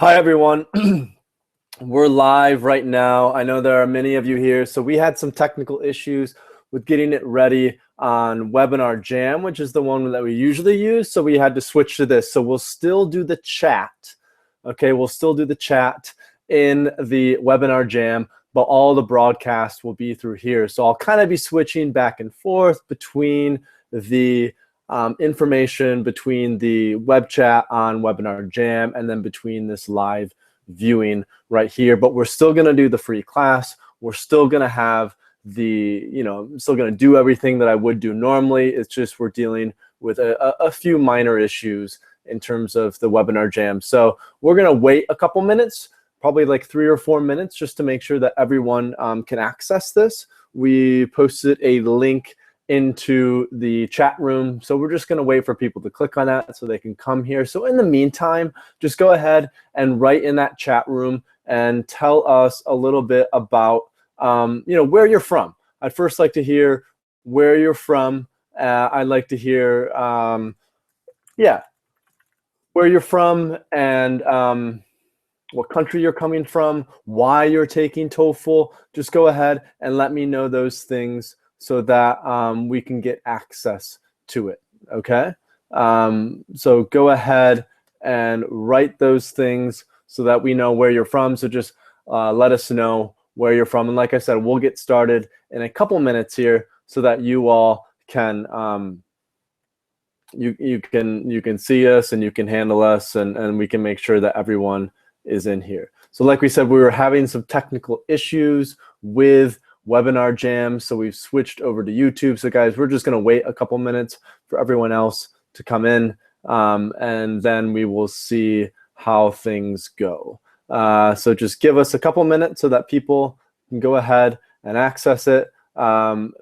Hi, everyone. We're live right now. I know there are many of you here. So we had some technical issues with getting it ready on Webinar Jam, which is the one that we usually use. So we had to switch to this. So we'll still do the chat. Okay, we'll still do the chat in the Webinar Jam, but all the broadcasts will be through here. So I'll kind of be switching back and forth between the information between the web chat on Webinar Jam and then between this live viewing right here. But we're still going to do the free class. We're still going to have the, I'm still going to do everything that I would do normally. It's just we're dealing with a few minor issues in terms of the Webinar Jam. So we're going to wait a couple minutes, probably like 3 or 4 minutes, just to make sure that everyone can access this. We posted a link into the chat room. So we're just going to wait for people to click on that so they can come here. So in the meantime, just go ahead and write in that chat room and tell us a little bit about, where you're from. I'd first like to hear where you're from. I'd like to hear, where you're from and what country you're coming from, why you're taking TOEFL. Just go ahead and let me know those things so that we can get access to it, okay? So go ahead and write those things so that we know where you're from. So just let us know where you're from. And like I said, we'll get started in a couple minutes here so that you all can, you can see us and you can handle us and we can make sure that everyone is in here. So like we said, we were having some technical issues with Webinar Jam, so we've switched over to YouTube. So guys, we're just going to wait a couple minutes for everyone else to come in, and then we will see how things go. So just give us a couple minutes so that people can go ahead and access it.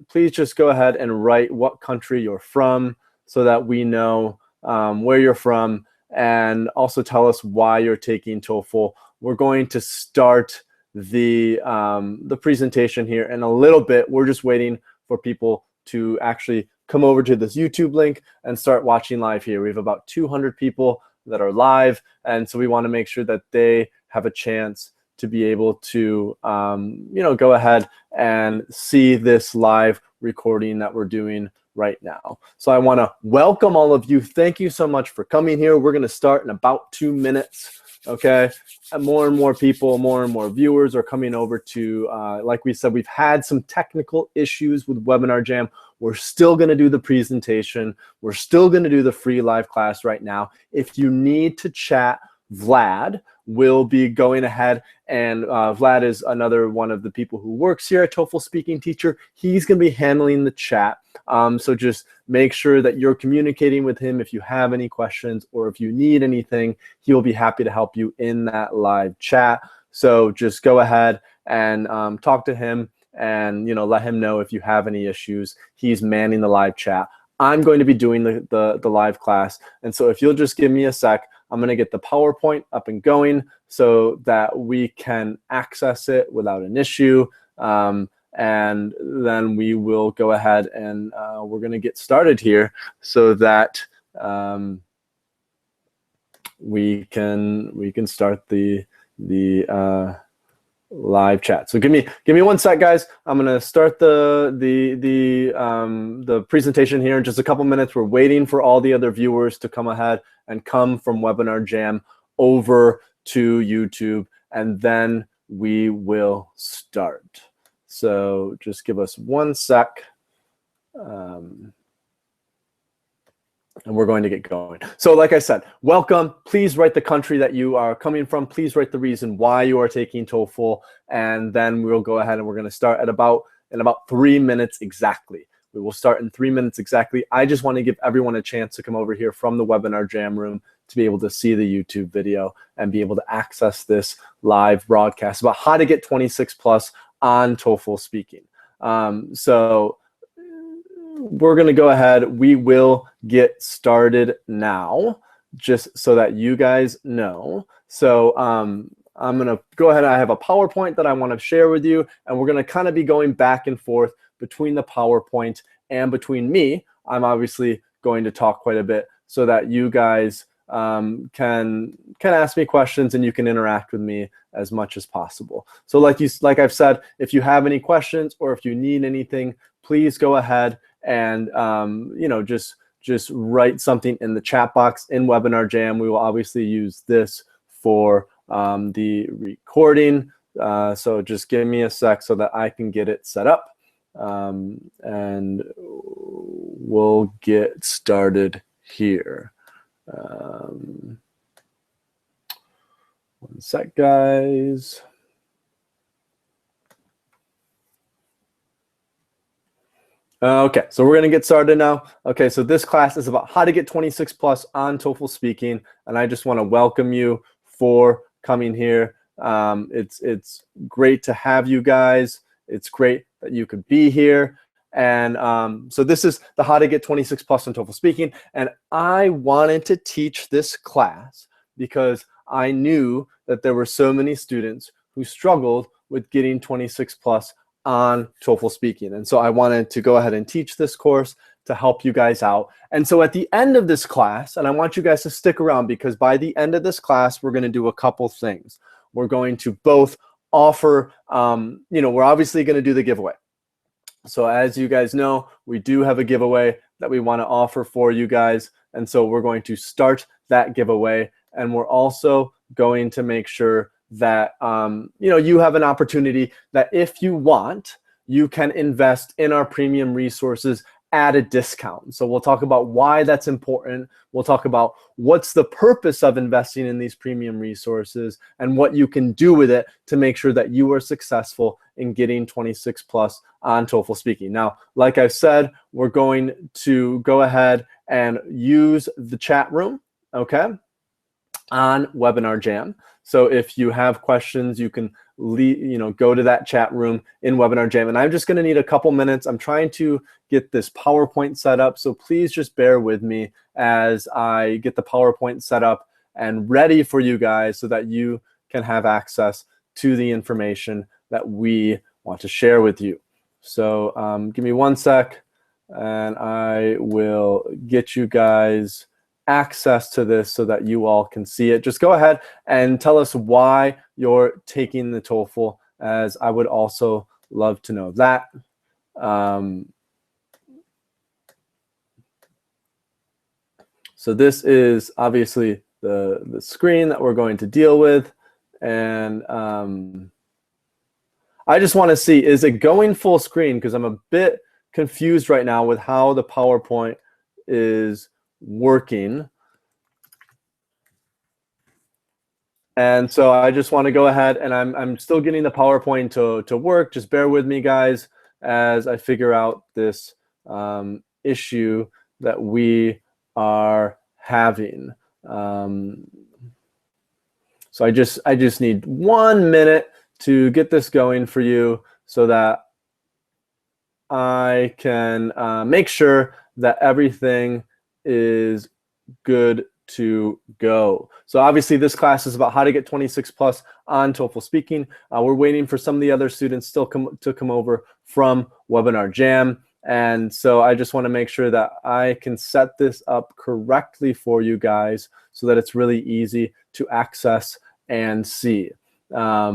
Please just go ahead and write what country you're from so that we know where you're from, and also tell us why you're taking TOEFL. We're going to start the presentation here in a little bit. We're just waiting for people to actually come over to this YouTube link and start watching live here. We have about 200 people that are live, and so we want to make sure that they have a chance to be able to go ahead and see this live recording that we're doing right now. So I want to welcome all of you. Thank you so much for coming here. We're going to start in about 2 minutes. Okay, and more people, more and more viewers are coming over to, like we said, we've had some technical issues with Webinar Jam. We're still going to do the presentation. We're still going to do the free live class right now. If you need to chat, Vlad will be going ahead, and Vlad is another one of the people who works here at TOEFL Speaking Teacher. He's going to be handling the chat. So just make sure that you're communicating with him if you have any questions or if you need anything. He'll be happy to help you in that live chat. So just go ahead and talk to him and let him know if you have any issues. He's manning the live chat. I'm going to be doing the live class. And so if you'll just give me a sec, I'm going to get the PowerPoint up and going so that we can access it without an issue. And then we will go ahead and we're going to get started here so that we can start the live chat. So give me 1 sec, guys. I'm going to start the presentation here in just a couple minutes. We're waiting for all the other viewers to come ahead and come from Webinar Jam over to YouTube, and then we will start. So just give us 1 sec, and we're going to get going. So like I said, welcome. Please write the country that you are coming from. Please write the reason why you are taking TOEFL, and then we'll go ahead and we're going to start in about 3 minutes exactly. We will start in 3 minutes exactly. I just want to give everyone a chance to come over here from the Webinar Jam room to be able to see the YouTube video and be able to access this live broadcast about how to get 26 plus on TOEFL speaking. So we're going to go ahead. We will get started now, just so that you guys know. So I'm going to go ahead. I have a PowerPoint that I want to share with you, and we're going to kind of be going back and forth between the PowerPoint and between me. I'm obviously going to talk quite a bit so that you guys can ask me questions, and you can interact with me as much as possible. So like I've said, if you have any questions or if you need anything, please go ahead and just write something in the chat box in Webinar Jam. We will obviously use this for the recording. So just give me a sec so that I can get it set up, and we'll get started here. One sec, guys. Okay, so we're going to get started now. Okay, so this class is about how to get 26 plus on TOEFL speaking, and I just want to welcome you for coming here. It's great to have you guys. It's great that you could be here. And so this is the how to get 26 plus on TOEFL speaking, and I wanted to teach this class because I knew that there were so many students who struggled with getting 26 plus on TOEFL speaking. And so I wanted to go ahead and teach this course to help you guys out. And so at the end of this class, and I want you guys to stick around, because by the end of this class, we're going to do a couple things. We're going to both offer, we're obviously going to do the giveaway. So as you guys know, we do have a giveaway that we want to offer for you guys. And so we're going to start that giveaway. And we're also going to make sure that you have an opportunity that if you want, you can invest in our premium resources at a discount. So we'll talk about why that's important. We'll talk about what's the purpose of investing in these premium resources and what you can do with it to make sure that you are successful in getting 26 plus on TOEFL speaking. Now, like I said, we're going to go ahead and use the chat room, okay, on Webinar Jam. So if you have questions, you can go to that chat room in Webinar Jam. And I'm just going to need a couple minutes. I'm trying to get this PowerPoint set up. So please just bear with me as I get the PowerPoint set up and ready for you guys so that you can have access to the information that we want to share with you. So give me one sec, and I will get you guys access to this so that you all can see it. Just go ahead and tell us why you're taking the TOEFL, as I would also love to know that. So this is obviously the screen that we're going to deal with. And I just want to see, is it going full screen? Because I'm a bit confused right now with how the PowerPoint is working. And so I just want to go ahead, and I'm still getting the PowerPoint to work. Just bear with me, guys, as I figure out this issue that we are having. So I just need 1 minute to get this going for you so that I can make sure that everything is good to go. So obviously this class is about how to get 26 plus on TOEFL speaking. We're waiting for some of the other students still to come over from Webinar Jam. And so I just want to make sure that I can set this up correctly for you guys so that it's really easy to access and see. There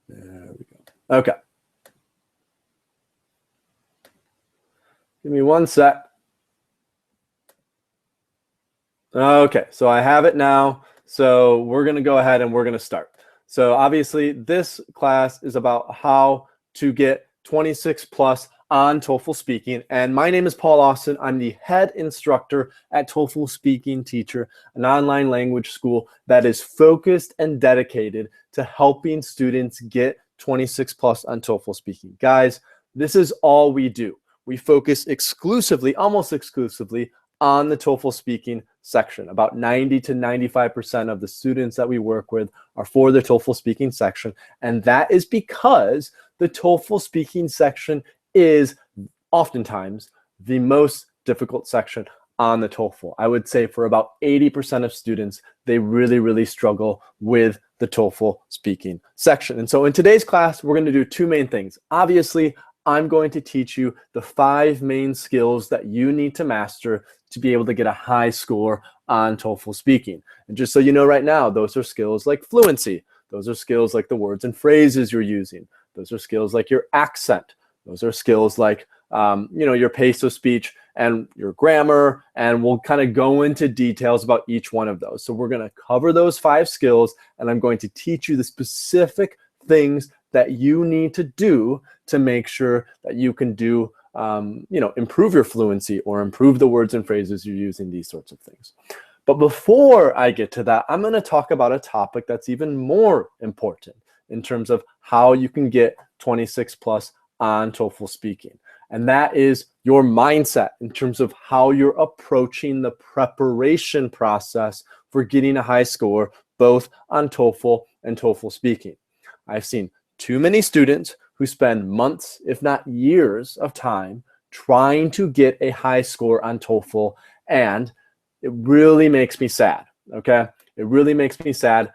we go. Okay. Give me one sec. Okay, so I have it now. So we're going to go ahead and we're going to start. So obviously this class is about how to get 26 plus on TOEFL speaking. And my name is Paul Austin. I'm the head instructor at TOEFL Speaking Teacher, an online language school that is focused and dedicated to helping students get 26 plus on TOEFL speaking. Guys, this is all we do. We focus exclusively, almost exclusively, on the TOEFL speaking section. About 90 to 95% of the students that we work with are for the TOEFL speaking section. And that is because the TOEFL speaking section is oftentimes the most difficult section on the TOEFL. I would say for about 80% of students, they really, really struggle with the TOEFL speaking section. And so in today's class, we're going to do two main things. Obviously, I'm going to teach you the 5 main skills that you need to master to be able to get a high score on TOEFL speaking. And just so you know right now, those are skills like fluency. Those are skills like the words and phrases you're using. Those are skills like your accent. Those are skills like your pace of speech and your grammar, and we'll kind of go into details about each one of those. So we're going to cover those 5 skills, and I'm going to teach you the specific things that you need to do to make sure that you can do, improve your fluency or improve the words and phrases you're using, these sorts of things. But before I get to that, I'm going to talk about a topic that's even more important in terms of how you can get 26 plus on TOEFL speaking. And that is your mindset in terms of how you're approaching the preparation process for getting a high score, both on TOEFL and TOEFL speaking. I've seen too many students who spend months, if not years of time trying to get a high score on TOEFL, and it really makes me sad, okay? It really makes me sad.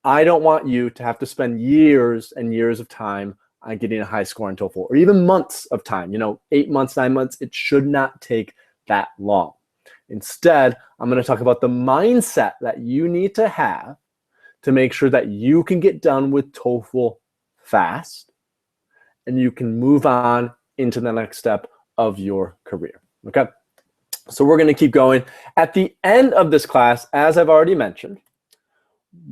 I don't want you to have to spend years and years of time on getting a high score on TOEFL, or even months of time, 8 months, 9 months. It should not take that long. Instead, I'm going to talk about the mindset that you need to have to make sure that you can get done with TOEFL fast and you can move on into the next step of your career, okay? So we're going to keep going. At the end of this class, as I've already mentioned,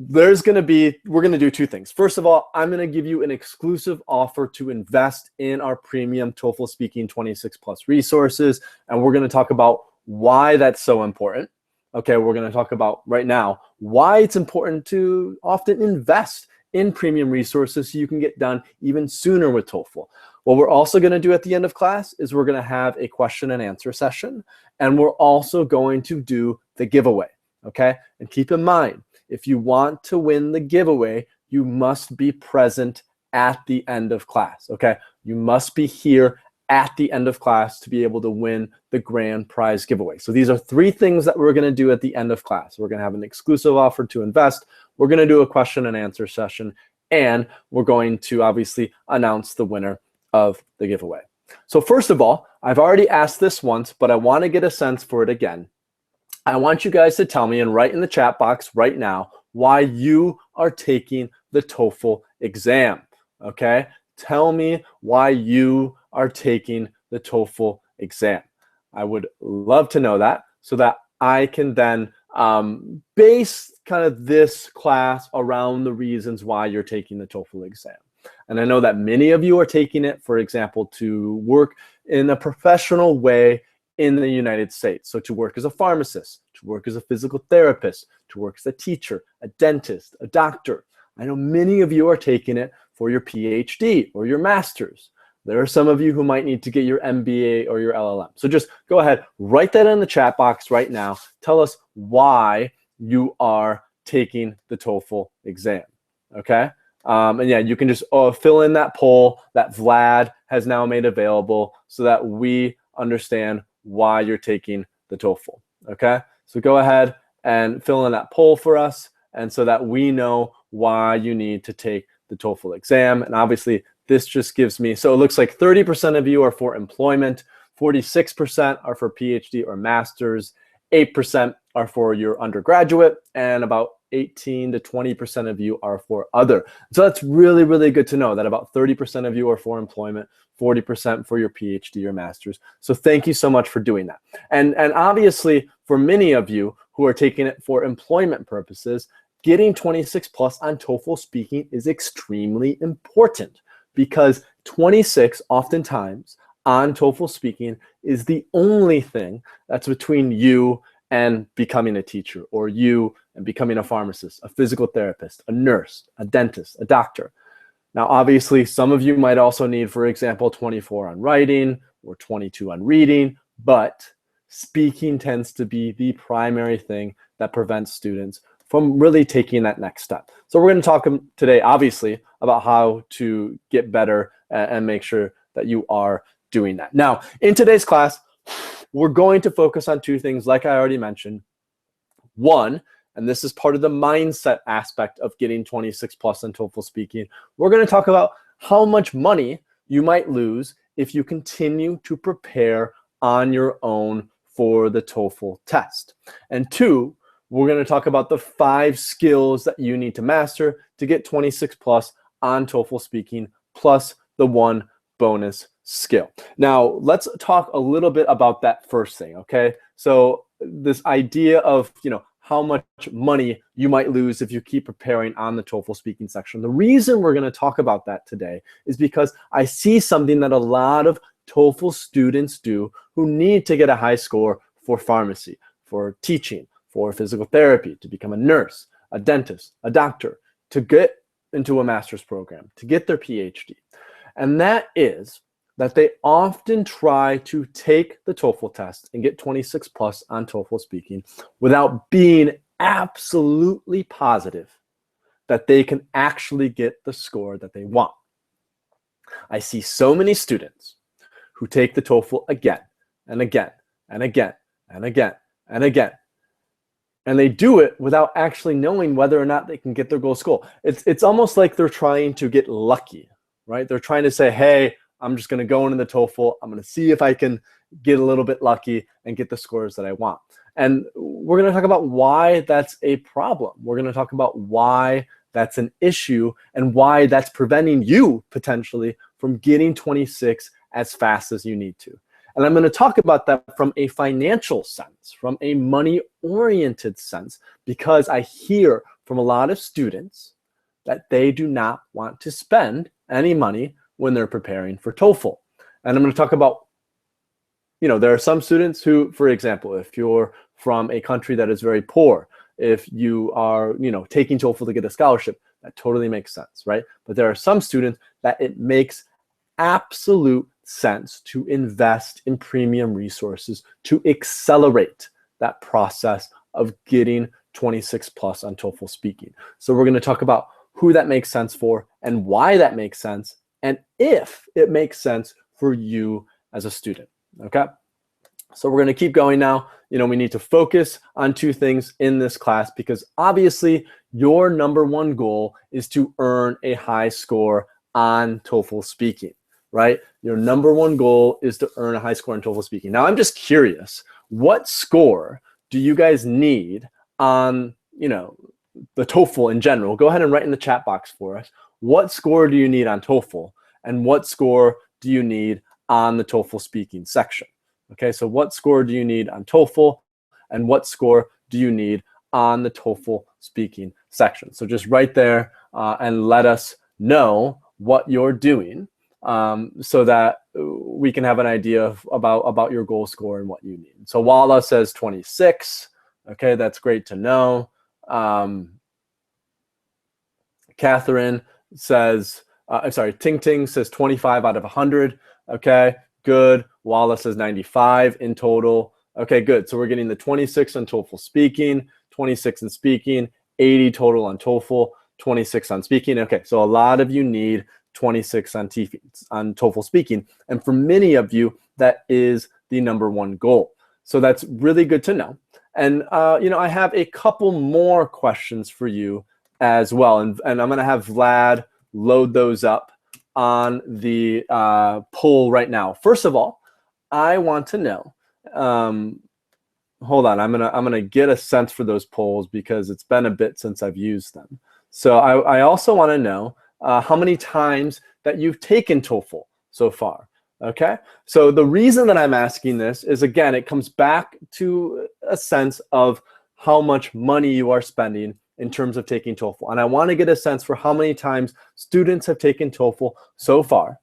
we're going to do 2 things. First of all, I'm going to give you an exclusive offer to invest in our premium TOEFL Speaking 26 plus resources, and we're going to talk about why that's so important. Okay, we're going to talk about right now why it's important to often invest in premium resources so you can get done even sooner with TOEFL. What we're also going to do at the end of class is we're going to have a question and answer session, and we're also going to do the giveaway, okay? And keep in mind, if you want to win the giveaway, you must be present at the end of class, okay? You must be here at the end of class to be able to win the grand prize giveaway. So these are 3 things that we're going to do at the end of class. We're going to have an exclusive offer to invest. We're going to do a question and answer session, and we're going to obviously announce the winner of the giveaway. So first of all, I've already asked this once, but I want to get a sense for it again. I want you guys to tell me and write in the chat box right now why you are taking the TOEFL exam, okay? Tell me why you are taking the TOEFL exam. I would love to know that so that I can then base kind of this class around the reasons why you're taking the TOEFL exam. And I know that many of you are taking it, for example, to work in a professional way in the United States. So to work as a pharmacist, to work as a physical therapist, to work as a teacher, a dentist, a doctor. I know many of you are taking it for your PhD or your master's. There are some of you who might need to get your MBA or your LLM. So just go ahead, write that in the chat box right now. Tell us why you are taking the TOEFL exam, okay? And yeah, you can just fill in that poll that Vlad has now made available so that we understand why you're taking the TOEFL, okay? So go ahead and fill in that poll for us, and so that we know why you need to take the TOEFL exam. And obviously, this just gives me, so it looks like 30% of you are for employment, 46% are for PhD or master's, 8% are for your undergraduate, and about 18 to 20% of you are for other. So that's really, really good to know that about 30% of you are for employment, 40% for your PhD or master's. So thank you so much for doing that. And obviously, for many of you who are taking it for employment purposes, getting 26 plus on TOEFL speaking is extremely important, because 26 oftentimes on TOEFL speaking is the only thing that's between you and becoming a teacher, or you and becoming a pharmacist, a physical therapist, a nurse, a dentist, a doctor. Now, obviously, some of you might also need, for example, 24 on writing or 22 on reading, but speaking tends to be the primary thing that prevents students from really taking that next step. So we're going to talk today, obviously, about how to get better and make sure that you are doing that. Now, in today's class, we're going to focus on 2 things, like I already mentioned. One, and this is part of the mindset aspect of getting 26 plus on TOEFL speaking, we're going to talk about how much money you might lose if you continue to prepare on your own for the TOEFL test. And 2, we're going to talk about the 5 skills that you need to master to get 26 plus on TOEFL speaking, plus the 1 bonus skill. Now, let's talk a little bit about that first thing, okay? So this idea of, how much money you might lose if you keep preparing on the TOEFL speaking section. The reason we're going to talk about that today is because I see something that a lot of TOEFL students do who need to get a high score for pharmacy, for teaching, for physical therapy, to become a nurse, a dentist, a doctor, to get into a master's program, to get their PhD. And that is that they often try to take the TOEFL test and get 26 plus on TOEFL speaking without being absolutely positive that they can actually get the score that they want. I see so many students who take the TOEFL again and again and again and again and again, and they do it without actually knowing whether or not they can get their goal score. It's almost like they're trying to get lucky, right? They're trying to say, hey, I'm just going to go into the TOEFL. I'm going to see if I can get a little bit lucky and get the scores that I want. And we're going to talk about why that's a problem. We're going to talk about why that's an issue and why that's preventing you potentially from getting 26 as fast as you need to. And I'm going to talk about that from a financial sense, from a money-oriented sense, because I hear from a lot of students that they do not want to spend any money when they're preparing for TOEFL. And I'm going to talk about, there are some students who, for example, if you're from a country that is very poor, if you are, taking TOEFL to get a scholarship, that totally makes sense, right? But there are some students that it makes absolute sense to invest in premium resources to accelerate that process of getting 26 plus on TOEFL speaking. So we're going to talk about who that makes sense for and why that makes sense, and if it makes sense for you as a student, okay? So we're going to keep going now. We need to focus on 2 things in this class because obviously your number 1 goal is to earn a high score on TOEFL speaking, right? Your number 1 goal is to earn a high score on TOEFL speaking. Now, I'm just curious, what score do you guys need on, the TOEFL in general? Go ahead and write in the chat box for us. What score do you need on TOEFL? And what score do you need on the TOEFL speaking section? Okay, so what score do you need on TOEFL? And what score do you need on the TOEFL speaking section? So just write there and let us know what you're doing so that we can have an idea about your goal score and what you need. So Walla says 26. Okay, that's great to know. Catherine says, Ting Ting says 25 out of 100. Okay, good. Walla says 95 in total. Okay, good. So we're getting the 26 on TOEFL speaking, 26 in speaking, 80 total on TOEFL, 26 on speaking. Okay, so a lot of you need 26 on TOEFL speaking. And for many of you, that is the number 1 goal. So that's really good to know. And, I have a couple more questions for you as well. And I'm going to have Vlad load those up on the poll right now. First of all, I want to know, hold on, I'm gonna get a sense for those polls because it's been a bit since I've used them. So I also want to know how many times that you've taken TOEFL so far. Okay, so the reason that I'm asking this is, again, it comes back to a sense of how much money you are spending in terms of taking TOEFL. And I want to get a sense for how many times students have taken TOEFL so far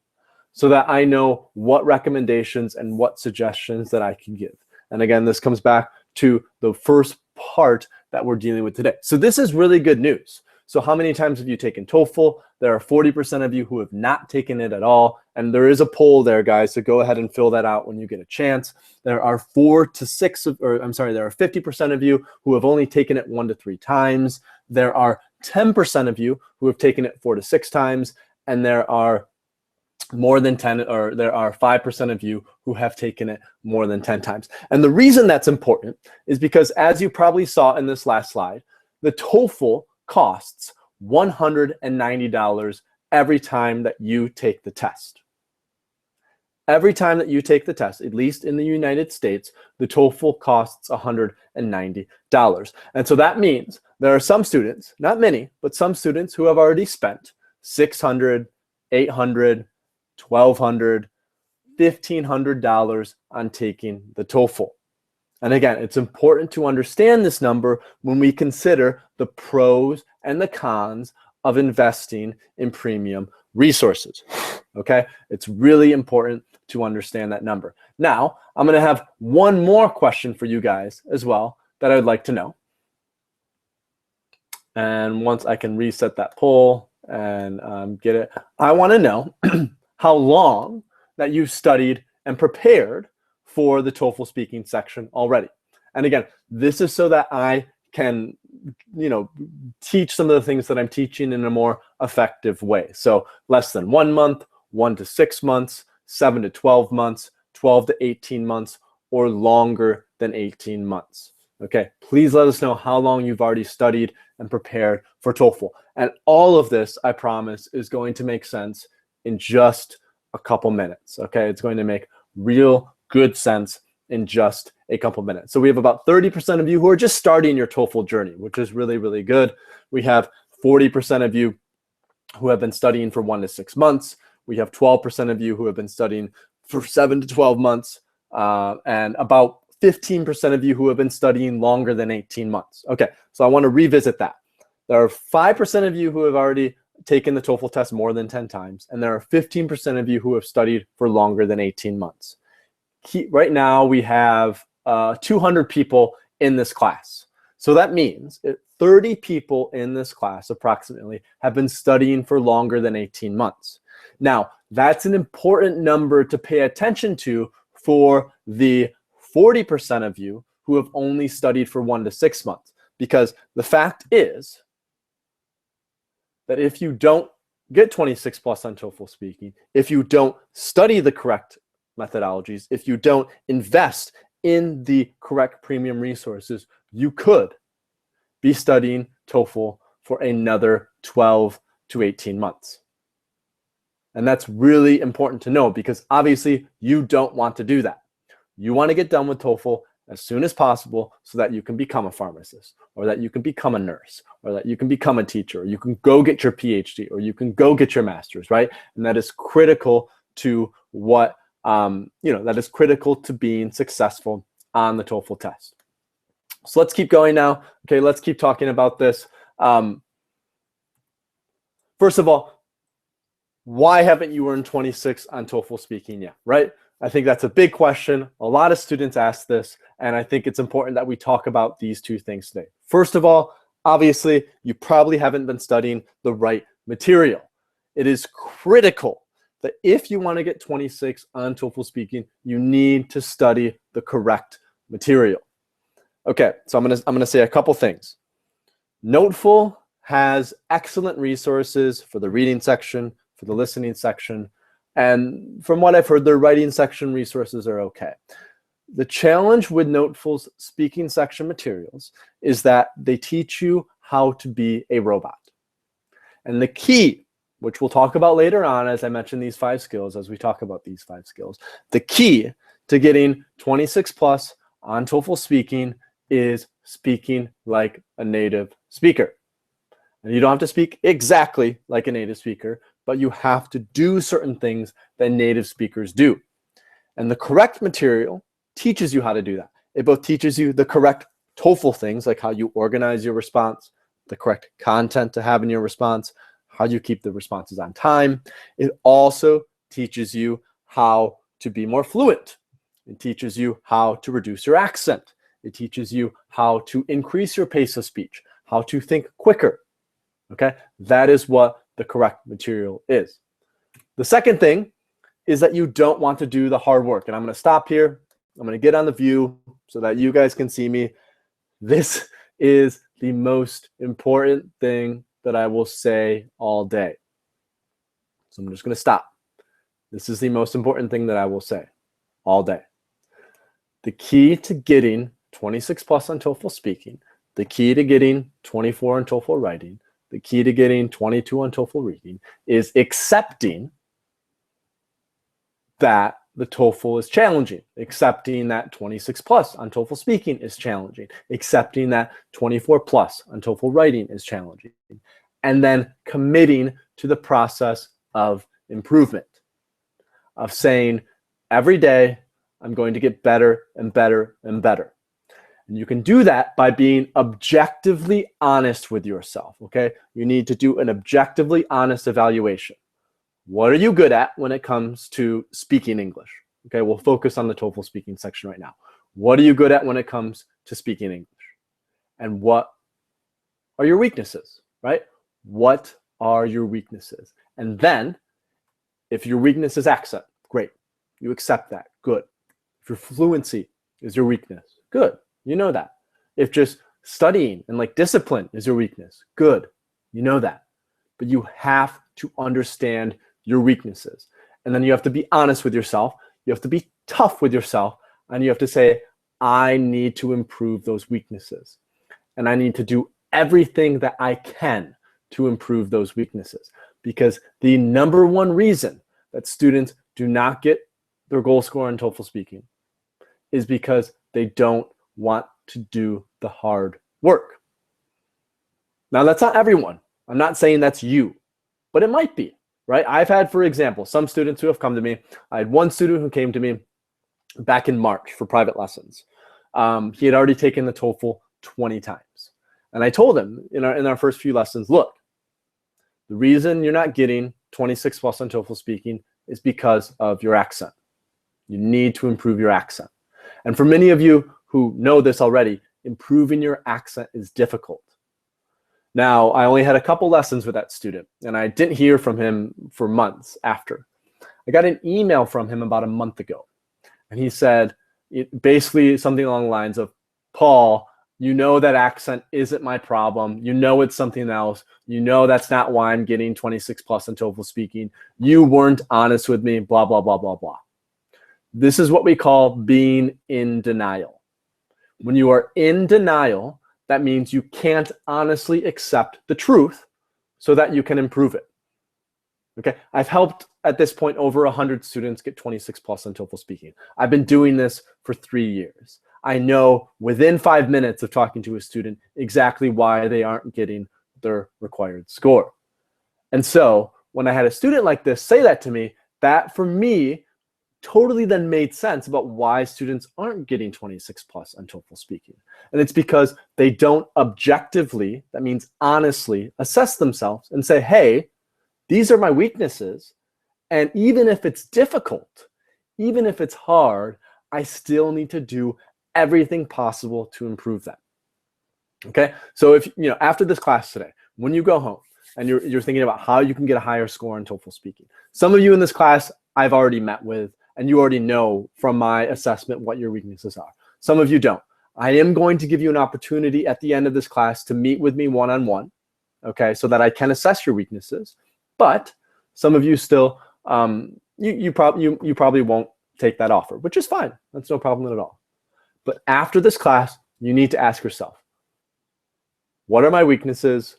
so that I know what recommendations and what suggestions that I can give. And again, this comes back to the first part that we're dealing with today. So this is really good news. So how many times have you taken TOEFL? There are 40% of you who have not taken it at all. And there is a poll there, guys, so go ahead and fill that out when you get a chance. There are 50% of you who have only taken it 1 to 3 times. There are 10% of you who have taken it 4 to 6 times. And there are more than 10, or there are 5% of you who have taken it more than 10 times. And the reason that's important is because, as you probably saw in this last slide, the TOEFL costs $190 every time that you take the test. Every time that you take the test, at least in the United States, the TOEFL costs $190. And so that means there are some students, not many, but some students who have already spent $600, $800, $1,200, $1,500 on taking the TOEFL. And again, it's important to understand this number when we consider the pros and the cons of investing in premium resources. Okay, it's really important to understand that number. Now, I'm going to have one more question for you guys as well that I'd like to know. And once I can reset that poll and get it, I want to know how long that you've studied and prepared for the TOEFL speaking section already. And again, this is so that I can, teach some of the things that I'm teaching in a more effective way. So less than 1 month, 1 to 6 months, 7 to 12 months, 12 to 18 months, or longer than 18 months. Okay, please let us know how long you've already studied and prepared for TOEFL. And all of this, I promise, is going to make sense in just a couple minutes. Okay, it's going to make real good sense in just a couple minutes. So we have about 30% of you who are just starting your TOEFL journey, which is really, really good. We have 40% of you who have been studying for 1 to 6 months. We have 12% of you who have been studying for 7 to 12 months, and about 15% of you who have been studying longer than 18 months. Okay, so I want to revisit that. There are 5% of you who have already taken the TOEFL test more than 10 times, and there are 15% of you who have studied for longer than 18 months. Right now, we have 200 people in this class. So that means 30 people in this class approximately have been studying for longer than 18 months. Now, that's an important number to pay attention to for the 40% of you who have only studied for 1 to 6 months. Because the fact is that if you don't get 26 plus on TOEFL speaking, if you don't study the correct methodologies, if you don't invest in the correct premium resources, you could be studying TOEFL for another 12 to 18 months. And that's really important to know because obviously you don't want to do that. You want to get done with TOEFL as soon as possible so that you can become a pharmacist, or that you can become a nurse, or that you can become a teacher, or you can go get your PhD, or you can go get your master's, right? And that is critical to what that is critical to being successful on the TOEFL test. So let's keep going now. Okay, let's keep talking about this. First of all, why haven't you earned 26 on TOEFL speaking yet, right? I think that's a big question. A lot of students ask this, and I think it's important that we talk about these two things today. First of all, obviously, you probably haven't been studying the right material. It is critical that if you want to get 26 on TOEFL speaking, you need to study the correct material. Okay, so I'm gonna say a couple things. Noteful has excellent resources for the reading section, for the listening section, and from what I've heard, their writing section resources are okay. The challenge with Noteful's speaking section materials is that they teach you how to be a robot. And the key, which we'll talk about later on as I mention these 5 skills, as we talk about these 5 skills, the key to getting 26 plus on TOEFL speaking is speaking like a native speaker. And you don't have to speak exactly like a native speaker, but you have to do certain things that native speakers do. And the correct material teaches you how to do that. It both teaches you the correct TOEFL things, like how you organize your response, the correct content to have in your response, how you keep the responses on time. It also teaches you how to be more fluent. It teaches you how to reduce your accent. It teaches you how to increase your pace of speech, how to think quicker. Okay, that is what the correct material is. The second thing is that you don't want to do the hard work. And I'm going to stop here. I'm going to get on the view so that you guys can see me. This is the most important thing that I will say all day. So I'm just going to stop. This is the most important thing that I will say all day. The key to getting 26 plus on TOEFL speaking, the key to getting 24 on TOEFL writing, the key to getting 22 on TOEFL reading is accepting that the TOEFL is challenging. Accepting that 26 plus on TOEFL speaking is challenging. Accepting that 24 plus on TOEFL writing is challenging. And then committing to the process of improvement, of saying every day, I'm going to get better and better and better. And you can do that by being objectively honest with yourself, okay? You need to do an objectively honest evaluation. What are you good at when it comes to speaking English? Okay, we'll focus on the TOEFL speaking section right now. What are you good at when it comes to speaking English? And what are your weaknesses, right? What are your weaknesses? And then, if your weakness is accent, great. You accept that, good. If your fluency is your weakness, good. You know that. If just studying and like discipline is your weakness, good. You know that. But you have to understand your weaknesses. And then you have to be honest with yourself. You have to be tough with yourself. And you have to say, I need to improve those weaknesses. And I need to do everything that I can to improve those weaknesses. Because the number one reason that students do not get their goal score on TOEFL speaking is because they don't want to do the hard work. Now, that's not everyone. I'm not saying that's you, but it might be, right? I've had, for example, some students who have come to me. I had one student who came to me back in March for private lessons. He had already taken the TOEFL 20 times. And I told him in our first few lessons, look, the reason you're not getting 26 plus on TOEFL speaking is because of your accent. You need to improve your accent. And for many of you who know this already, improving your accent is difficult. Now, I only had a couple lessons with that student, and I didn't hear from him for months after. I got an email from him about a month ago, and he said basically something along the lines of, Paul, you know that accent isn't my problem. You know it's something else. You know that's not why I'm getting 26 plus on TOEFL speaking. You weren't honest with me, blah, blah, blah, blah, blah. This is what we call being in denial. When you are in denial, that means you can't honestly accept the truth so that you can improve it. Okay, I've helped at this point over 100 students get 26 plus on TOEFL speaking. I've been doing this for 3 years. I know within 5 minutes of talking to a student exactly why they aren't getting their required score. And so when I had a student like this say that to me, that for me totally then made sense about why students aren't getting 26 plus on TOEFL speaking. And it's because they don't objectively, that means honestly, assess themselves and say, hey, these are my weaknesses. And even if it's difficult, even if it's hard, I still need to do everything possible to improve that. Okay, so if after this class today, when you go home and you're thinking about how you can get a higher score on TOEFL speaking, some of you in this class I've already met with, and you already know from my assessment what your weaknesses are. Some of you don't. I am going to give you an opportunity at the end of this class to meet with me one-on-one, okay, so that I can assess your weaknesses. But some of you still, you probably won't take that offer, which is fine. That's no problem at all. But after this class, you need to ask yourself, what are my weaknesses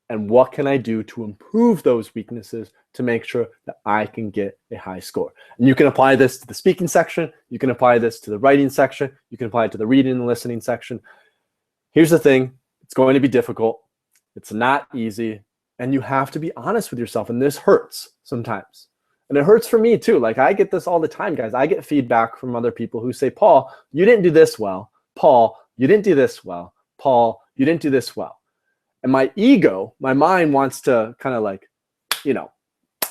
and what can I do to improve those weaknesses to make sure that I can get a high score? And you can apply this to the speaking section. You can apply this to the writing section. You can apply it to the reading and listening section. Here's the thing. It's going to be difficult. It's not easy. And you have to be honest with yourself. And this hurts sometimes. And it hurts for me too. Like I get this all the time, guys. I get feedback from other people who say, Paul, you didn't do this well. Paul, you didn't do this well. Paul, you didn't do this well. And my ego, my mind wants to kind of like,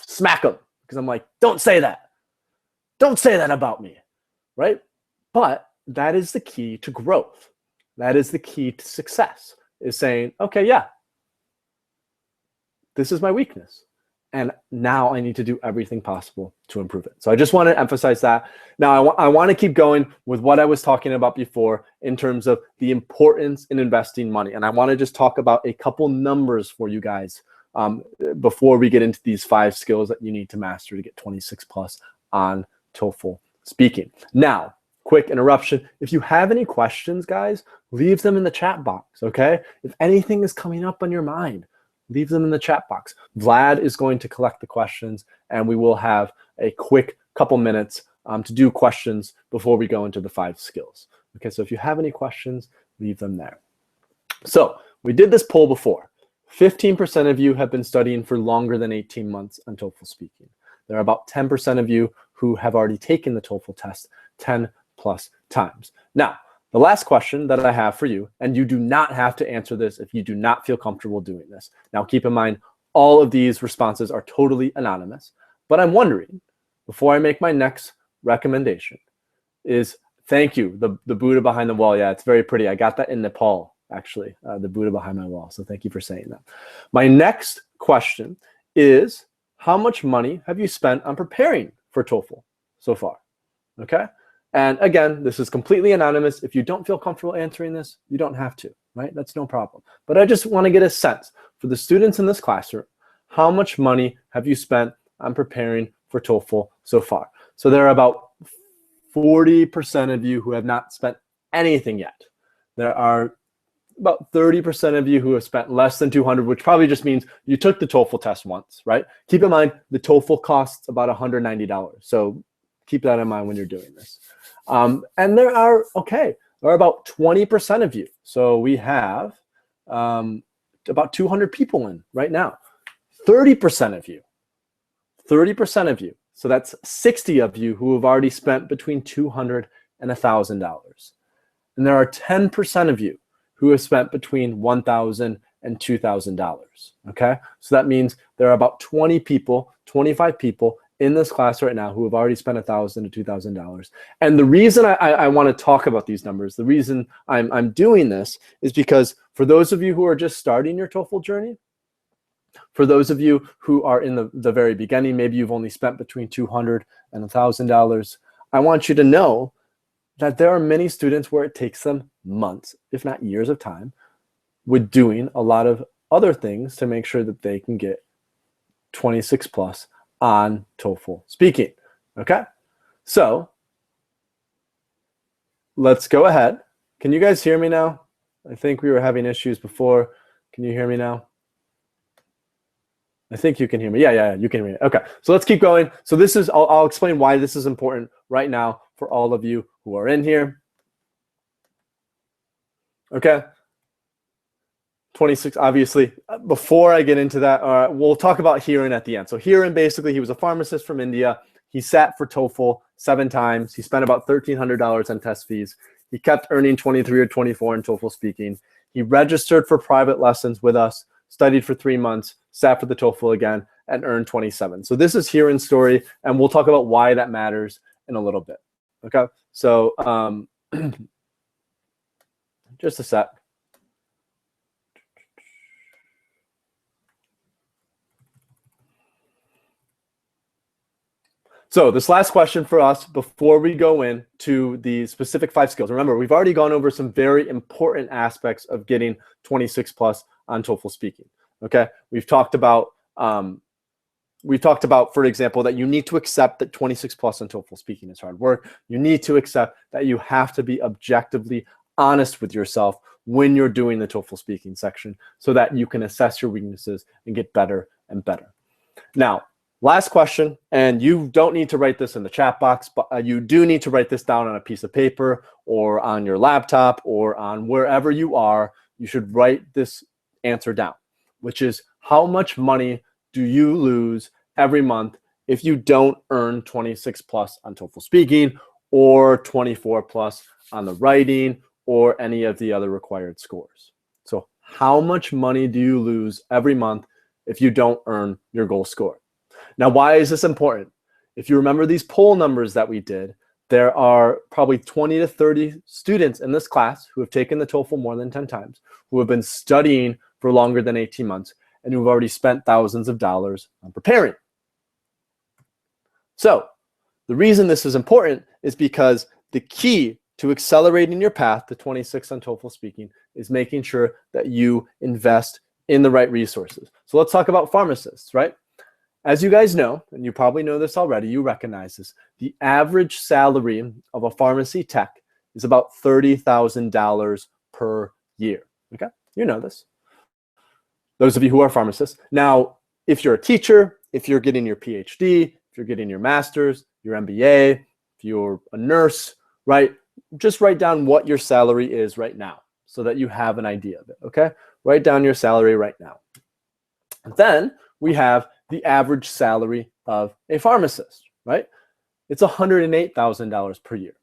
smack them because I'm like, don't say that. Don't say that about me, right? But that is the key to growth. That is the key to success, is saying, okay, yeah, this is my weakness. And now I need to do everything possible to improve it. So I just want to emphasize that. Now I want to keep going with what I was talking about before in terms of the importance in investing money. And I want to just talk about a couple numbers for you guys before we get into these 5 skills that you need to master to get 26 plus on TOEFL speaking. Now, quick interruption. If you have any questions, guys, leave them in the chat box, okay? If anything is coming up on your mind, leave them in the chat box. Vlad is going to collect the questions, and we will have a quick couple minutes to do questions before we go into the 5 skills. Okay, so if you have any questions, leave them there. So we did this poll before. 15% of you have been studying for longer than 18 months on TOEFL speaking. There are about 10% of you who have already taken the TOEFL test 10 plus times. Now, the last question that I have for you, and you do not have to answer this if you do not feel comfortable doing this. Now, keep in mind, all of these responses are totally anonymous, but I'm wondering, before I make my next recommendation, is thank you, the Buddha behind the wall. Yeah, it's very pretty. I got that in Nepal, actually, the Buddha behind my wall. So thank you for saying that. My next question is, how much money have you spent on preparing for TOEFL so far? Okay. And again, this is completely anonymous. If you don't feel comfortable answering this, you don't have to, right? That's no problem. But I just want to get a sense for the students in this classroom, how much money have you spent on preparing for TOEFL so far? So there are about 40% of you who have not spent anything yet. There are about 30% of you who have spent less than 200, which probably just means you took the TOEFL test once, right? Keep in mind, the TOEFL costs about $190. So keep that in mind when you're doing this. And there are about 20% of you. So we have about 200 people in right now. 30% of you. So that's 60 of you who have already spent between $200 and $1,000. And there are 10% of you who have spent between $1,000 and $2,000. Okay, so that means there are about 20 people, 25 people in this class right now who have already spent $1,000 to $2,000. And the reason I want to talk about these numbers, the reason I'm doing this is because for those of you who are just starting your TOEFL journey, for those of you who are in the very beginning, maybe you've only spent between $200 and $1,000, I want you to know that there are many students where it takes them months, if not years of time, with doing a lot of other things to make sure that they can get 26 plus on TOEFL speaking. Okay, so let's go ahead. Can you guys hear me now? I think we were having issues before. Can you hear me now? I think you can hear me. Yeah, you can hear me. Okay, so let's keep going. So this is, I'll explain why this is important right now for all of you who are in here. Okay, 26, obviously. Before I get into that, we'll talk about Hiren at the end. So Hiren, basically, he was a pharmacist from India. He sat for TOEFL 7 times. He spent about $1,300 on test fees. He kept earning 23 or 24 in TOEFL speaking. He registered for private lessons with us, studied for 3 months, sat for the TOEFL again, and earned 27. So this is Hiren's story, and we'll talk about why that matters in a little bit. Okay, so just a sec. So this last question for us before we go into the specific 5 skills. Remember, we've already gone over some very important aspects of getting 26 plus on TOEFL speaking. Okay, we've talked about, for example, that you need to accept that 26 plus on TOEFL speaking is hard work. You need to accept that you have to be objectively honest with yourself when you're doing the TOEFL speaking section so that you can assess your weaknesses and get better and better. Now, last question, and you don't need to write this in the chat box, but you do need to write this down on a piece of paper or on your laptop or on wherever you are. You should write this answer down, which is how much money do you lose every month if you don't earn 26 plus on TOEFL speaking or 24 plus on the writing or any of the other required scores. So how much money do you lose every month if you don't earn your goal score? Now, why is this important? If you remember these poll numbers that we did, there are probably 20 to 30 students in this class who have taken the TOEFL more than 10 times, who have been studying for longer than 18 months, and who've already spent thousands of dollars on preparing. So the reason this is important is because the key to accelerating your path to 26 on TOEFL speaking is making sure that you invest in the right resources. So let's talk about pharmacists, right? As you guys know, and you probably know this already, you recognize this, the average salary of a pharmacy tech is about $30,000 per year, okay? You know this. Those of you who are pharmacists. Now, if you're a teacher, if you're getting your PhD, if you're getting your master's, your MBA, if if you're a nurse, right? Just write down what your salary is right now so that you have an idea of it, okay? Write down your salary right now. Then we have the average salary of a pharmacist, right? It's $108,000 per year,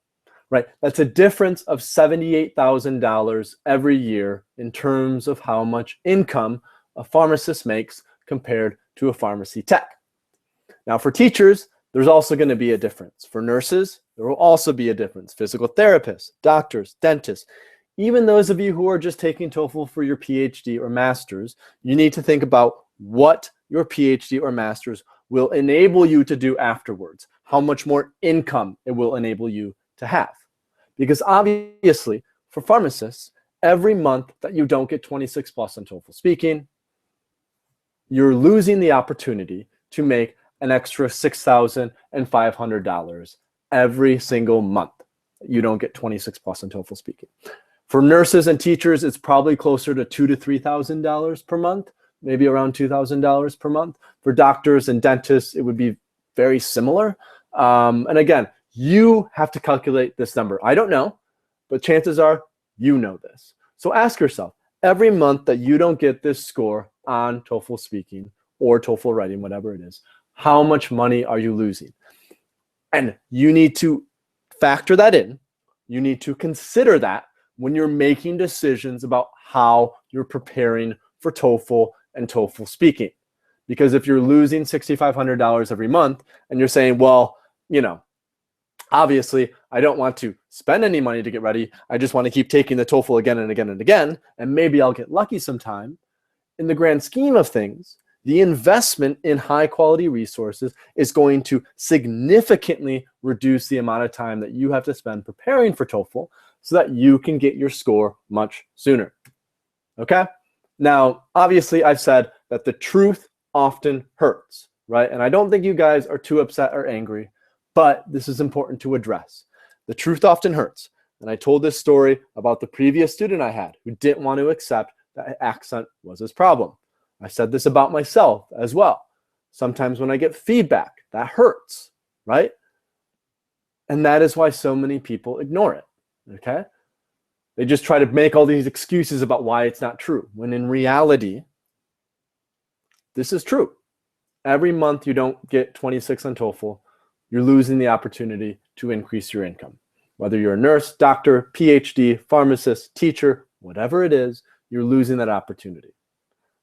right? That's a difference of $78,000 every year in terms of how much income a pharmacist makes compared to a pharmacy tech. Now for teachers, there's also going to be a difference. For nurses, there will also be a difference. Physical therapists, doctors, dentists, even those of you who are just taking TOEFL for your PhD or master's, you need to think about what your PhD or master's will enable you to do afterwards, how much more income it will enable you to have. Because obviously, for pharmacists, every month that you don't get 26 plus on TOEFL speaking, you're losing the opportunity to make an extra $6,500 every single month. You don't get 26 plus on TOEFL speaking. For nurses and teachers, it's probably closer to $2,000 to $3,000 per month, maybe around $2,000 per month. For doctors and dentists, it would be very similar. And again, you have to calculate this number. I don't know, but chances are you know this. So ask yourself, every month that you don't get this score on TOEFL speaking or TOEFL writing, whatever it is, how much money are you losing? And you need to factor that in. You need to consider that when you're making decisions about how you're preparing for TOEFL and TOEFL speaking. Because if you're losing $6,500 every month and you're saying, well, you know, obviously I don't want to spend any money to get ready. I just want to keep taking the TOEFL again and again and again, and maybe I'll get lucky sometime. In the grand scheme of things, the investment in high quality resources is going to significantly reduce the amount of time that you have to spend preparing for TOEFL so that you can get your score much sooner. Okay? Now, obviously, I've said that the truth often hurts, right? And I don't think you guys are too upset or angry, but this is important to address. The truth often hurts. And I told this story about the previous student I had who didn't want to accept that accent was his problem. I said this about myself as well. Sometimes when I get feedback, that hurts, right? And that is why so many people ignore it, okay? They just try to make all these excuses about why it's not true, when in reality, this is true. Every month you don't get 26 on TOEFL, you're losing the opportunity to increase your income. Whether you're a nurse, doctor, PhD, pharmacist, teacher, whatever it is, you're losing that opportunity.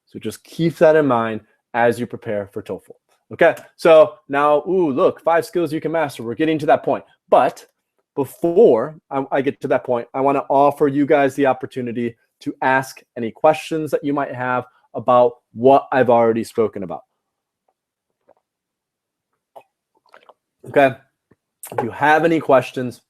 So just keep that in mind as you prepare for TOEFL. Okay, so now, ooh, look, 5 skills you can master. We're getting to that point. But before I get to that point, I want to offer you guys the opportunity to ask any questions that you might have about what I've already spoken about. Okay, if you have any questions,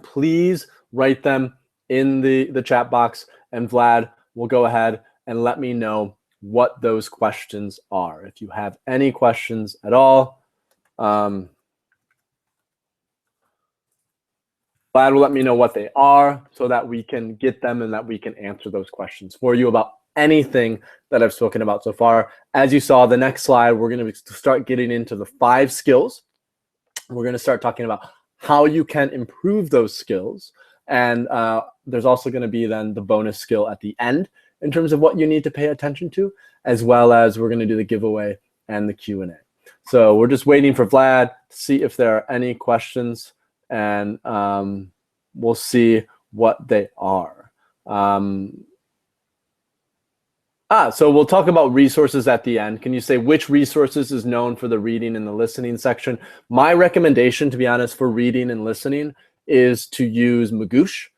please write them in the chat box, and Vlad will go ahead and let me know what those questions are. If you have any questions at all, Vlad will let me know what they are so that we can get them and that we can answer those questions for you about anything that I've spoken about so far. As you saw, the next slide, we're going to start getting into the 5 skills. We're going to start talking about how you can improve those skills. And there's also going to be then the bonus skill at the end in terms of what you need to pay attention to, as well as we're going to do the giveaway and the Q&A. So we're just waiting for Vlad to see if there are any questions, and we'll see what they are. So we'll talk about resources at the end. Can you say which resources is known for the reading and the listening section? My recommendation, to be honest, for reading and listening is to use Magoosh.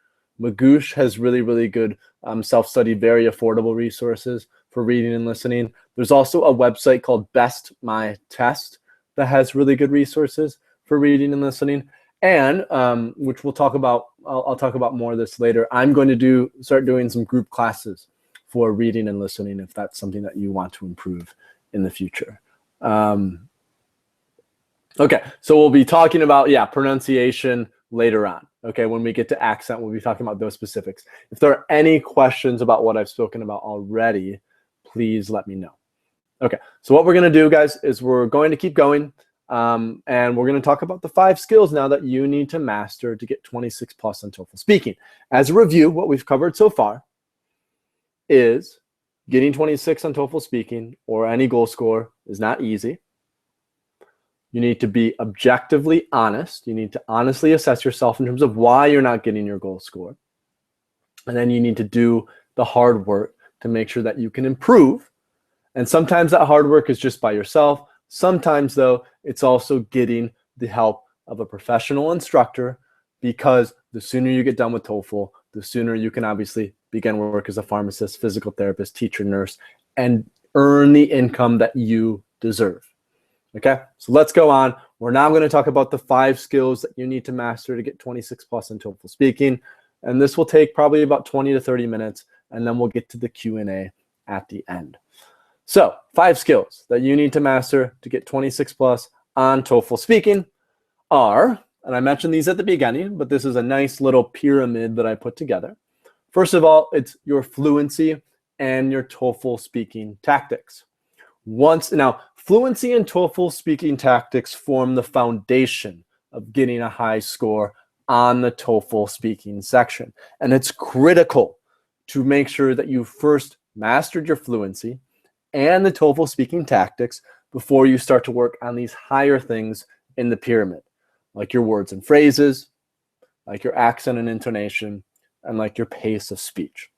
Magoosh has really, really good self-study, very affordable resources for reading and listening. There's also a website called Best My Test that has really good resources for reading and listening. And which we'll talk about, I'll talk about more of this later. I'm going to start doing some group classes for reading and listening if that's something that you want to improve in the future. Okay, so we'll be talking about, pronunciation later on. Okay, when we get to accent, we'll be talking about those specifics. If there are any questions about what I've spoken about already, please let me know. Okay, so what we're gonna do, guys, is we're going to keep going. And we're going to talk about the 5 skills now that you need to master to get 26 plus on TOEFL speaking. As a review, what we've covered so far is getting 26 on TOEFL speaking or any goal score is not easy. You need to be objectively honest. You need to honestly assess yourself in terms of why you're not getting your goal score. And then you need to do the hard work to make sure that you can improve. And sometimes that hard work is just by yourself. Sometimes, though, it's also getting the help of a professional instructor, because the sooner you get done with TOEFL, the sooner you can obviously begin work as a pharmacist, physical therapist, teacher, nurse, and earn the income that you deserve. Okay, so let's go on. We're now going to talk about the 5 skills that you need to master to get 26 plus in TOEFL speaking. And this will take probably about 20 to 30 minutes, and then we'll get to the Q&A at the end. So 5 skills that you need to master to get 26 plus on TOEFL speaking are, and I mentioned these at the beginning, but this is a nice little pyramid that I put together. First of all, it's your fluency and your TOEFL speaking tactics. Now, fluency and TOEFL speaking tactics form the foundation of getting a high score on the TOEFL speaking section. And it's critical to make sure that you first mastered your fluency and the TOEFL speaking tactics before you start to work on these higher things in the pyramid, like your words and phrases, like your accent and intonation, and like your pace of speech.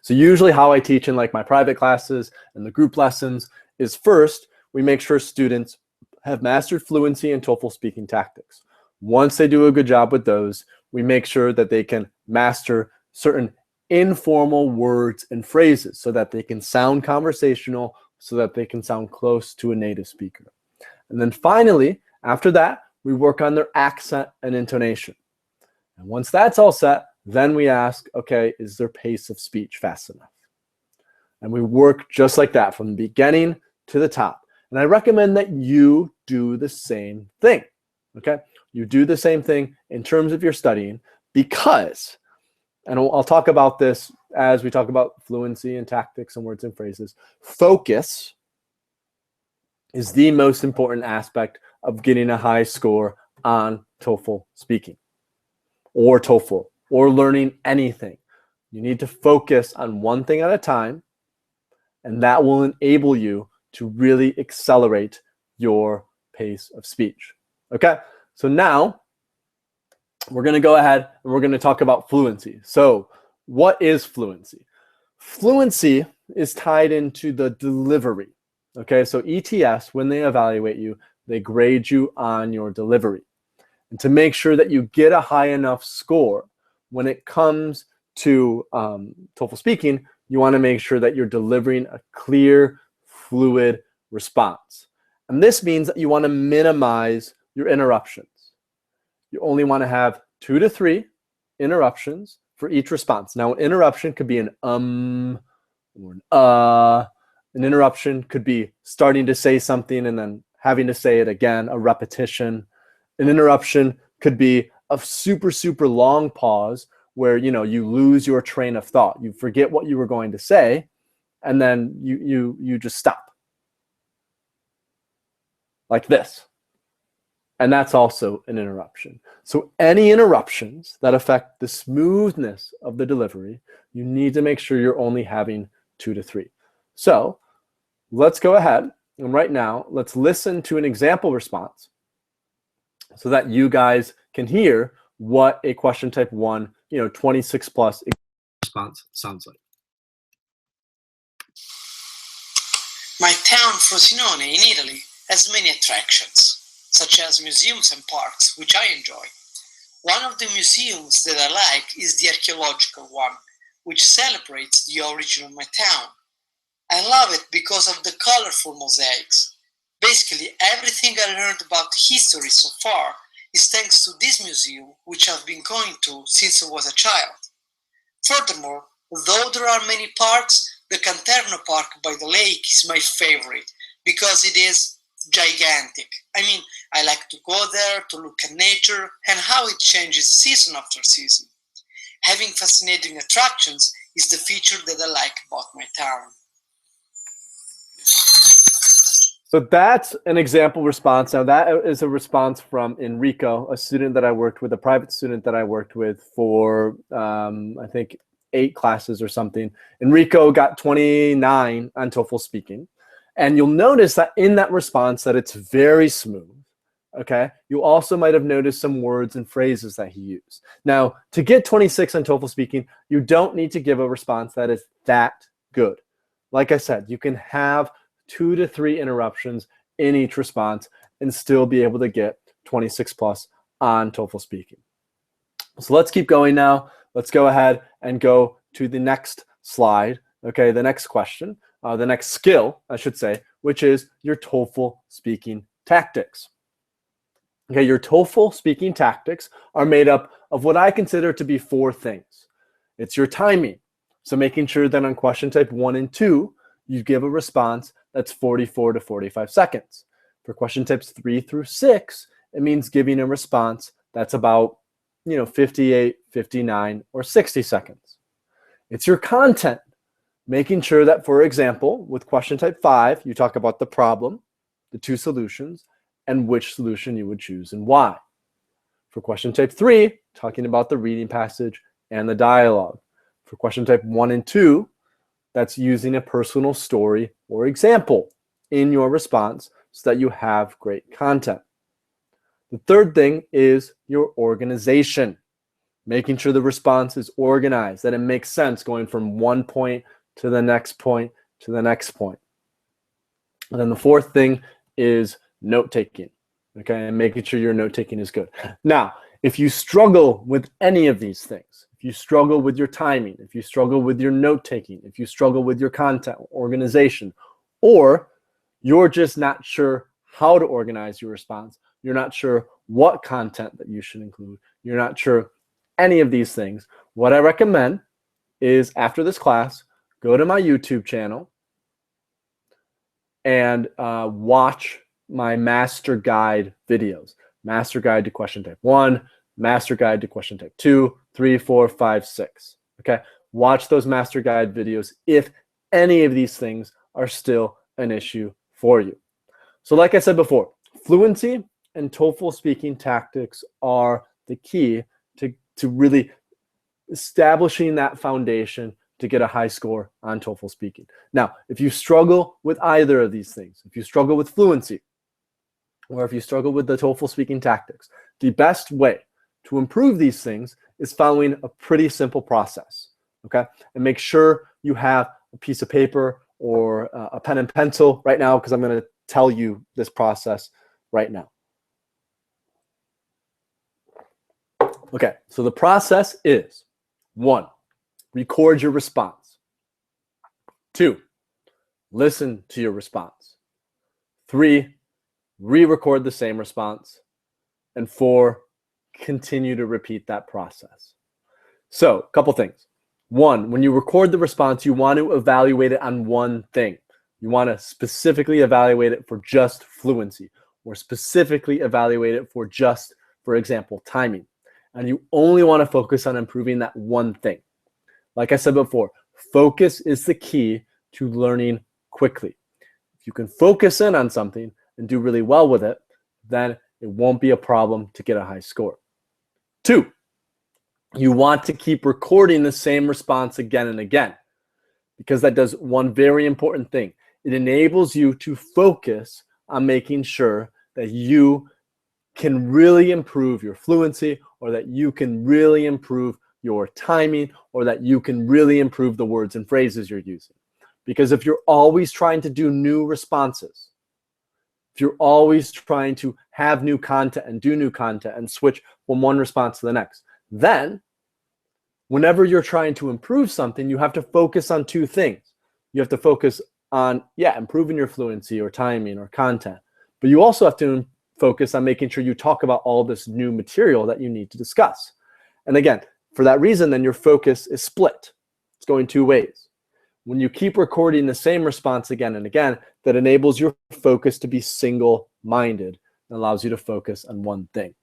So usually how I teach in like my private classes and the group lessons is first, we make sure students have mastered fluency and TOEFL speaking tactics. Once they do a good job with those, we make sure that they can master certain informal words and phrases so that they can sound conversational, so that they can sound close to a native speaker. And then finally, after that, we work on their accent and intonation. And once that's all set, then we ask, okay, is their pace of speech fast enough? And we work just like that from the beginning to the top. And I recommend that you do the same thing, okay? You do the same thing in terms of your studying, because, and I'll talk about this as we talk about fluency and tactics and words and phrases, focus is the most important aspect of getting a high score on TOEFL speaking or TOEFL or learning anything. You need to focus on one thing at a time, and that will enable you to really accelerate your pace of speech. Okay, so now we're going to go ahead and we're going to talk about fluency. So what is fluency? Fluency is tied into the delivery. Okay, so ETS, when they evaluate you, they grade you on your delivery. And to make sure that you get a high enough score when it comes to TOEFL speaking, you want to make sure that you're delivering a clear, fluid response. And this means that you want to minimize your interruptions. You only want to have 2 to 3 interruptions for each response. Now, an interruption could be an or an An interruption could be starting to say something and then having to say it again, a repetition. An interruption could be a super, super long pause where, you know, you lose your train of thought. You forget what you were going to say, and then you just stop. Like this. And that's also an interruption. So any interruptions that affect the smoothness of the delivery, you need to make sure you're only having 2 to 3. So let's go ahead and right now, let's listen to an example response so that you guys can hear what a question type 1, 26 plus response sounds like. My town, Frosinone, in Italy, has many attractions, such as museums and parks, which I enjoy. One of the museums that I like is the archaeological one, which celebrates the origin of my town. I love it because of the colorful mosaics. Basically, everything I learned about history so far is thanks to this museum, which I've been going to since I was a child. Furthermore, though there are many parks, the Canterno Park by the lake is my favorite because it is gigantic. I mean, I like to go there to look at nature and how it changes season after season. Having fascinating attractions is the feature that I like about my town. So that's an example response. Now that is a response from Enrico, a student that I worked with, a private student that I worked with for, I think, 8 classes or something. Enrico got 29 on TOEFL speaking. And you'll notice that in that response that it's very smooth. Okay. You also might have noticed some words and phrases that he used. Now, to get 26 on TOEFL speaking, you don't need to give a response that is that good. Like I said, you can have 2 to 3 interruptions in each response and still be able to get 26 plus on TOEFL speaking. So let's keep going now. Let's go ahead and go to the next slide. Okay, the next question, the next skill, I should say, which is your TOEFL speaking tactics. Okay, your TOEFL speaking tactics are made up of what I consider to be 4 things. It's your timing. So making sure that on question type 1 and 2, you give a response that's 44 to 45 seconds. For question types 3 through 6, it means giving a response that's about 58, 59, or 60 seconds. It's your content. Making sure that, for example, with question type 5, you talk about the problem, the 2 solutions, and which solution you would choose and why. For question type 3, talking about the reading passage and the dialogue. For question type 1 and 2, that's using a personal story or example in your response so that you have great content. The third thing is your organization. Making sure the response is organized, that it makes sense going from one point to the next point to the next point. And then the fourth thing is note-taking, okay, and making sure your note-taking is good. Now, if you struggle with any of these things, if you struggle with your timing, if you struggle with your note-taking, if you struggle with your content organization, or you're just not sure how to organize your response, you're not sure what content that you should include, you're not sure any of these things, what I recommend is after this class, go to my YouTube channel and watch my master guide videos. Master guide to question type 1, master guide to question type 2, 3, 4, 5, 6. Okay, watch those master guide videos if any of these things are still an issue for you. So like I said before, fluency and TOEFL speaking tactics are the key to really establishing that foundation to get a high score on TOEFL speaking. Now, if you struggle with either of these things, if you struggle with fluency, or if you struggle with the TOEFL speaking tactics, the best way to improve these things is following a pretty simple process, okay? And make sure you have a piece of paper or a pen and pencil right now, because I'm going to tell you this process right now. Okay, so the process is 1, record your response. 2, listen to your response. 3, re-record the same response. And 4, continue to repeat that process. So, a couple things. 1, when you record the response, you want to evaluate it on one thing. You want to specifically evaluate it for just fluency, or specifically evaluate it for just, for example, timing. And you only want to focus on improving that one thing. Like I said before, focus is the key to learning quickly. If you can focus in on something and do really well with it, then it won't be a problem to get a high score. 2, you want to keep recording the same response again and again, because that does one very important thing. It enables you to focus on making sure that you can really improve your fluency, or that you can really improve your timing, or that you can really improve the words and phrases you're using. Because if you're always trying to do new responses, if you're always trying to have new content and do new content and switch from one response to the next, then whenever you're trying to improve something, you have to focus on 2 things. You have to focus on, improving your fluency or timing or content, but you also have to focus on making sure you talk about all this new material that you need to discuss. And again, for that reason, then your focus is split. It's going 2 ways. When you keep recording the same response again and again, that enables your focus to be single-minded and allows you to focus on one thing.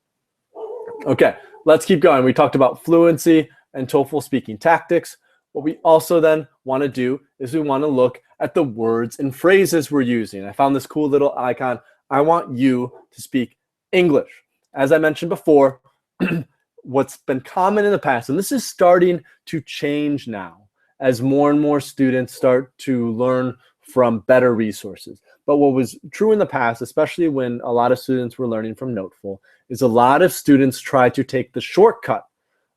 Okay, let's keep going. We talked about fluency and TOEFL speaking tactics. What we also then want to do is we want to look at the words and phrases we're using. I found this cool little icon. I want you to speak English. As I mentioned before, what's been common in the past, and this is starting to change now as more and more students start to learn from better resources. But what was true in the past, especially when a lot of students were learning from Noteful, is a lot of students tried to take the shortcut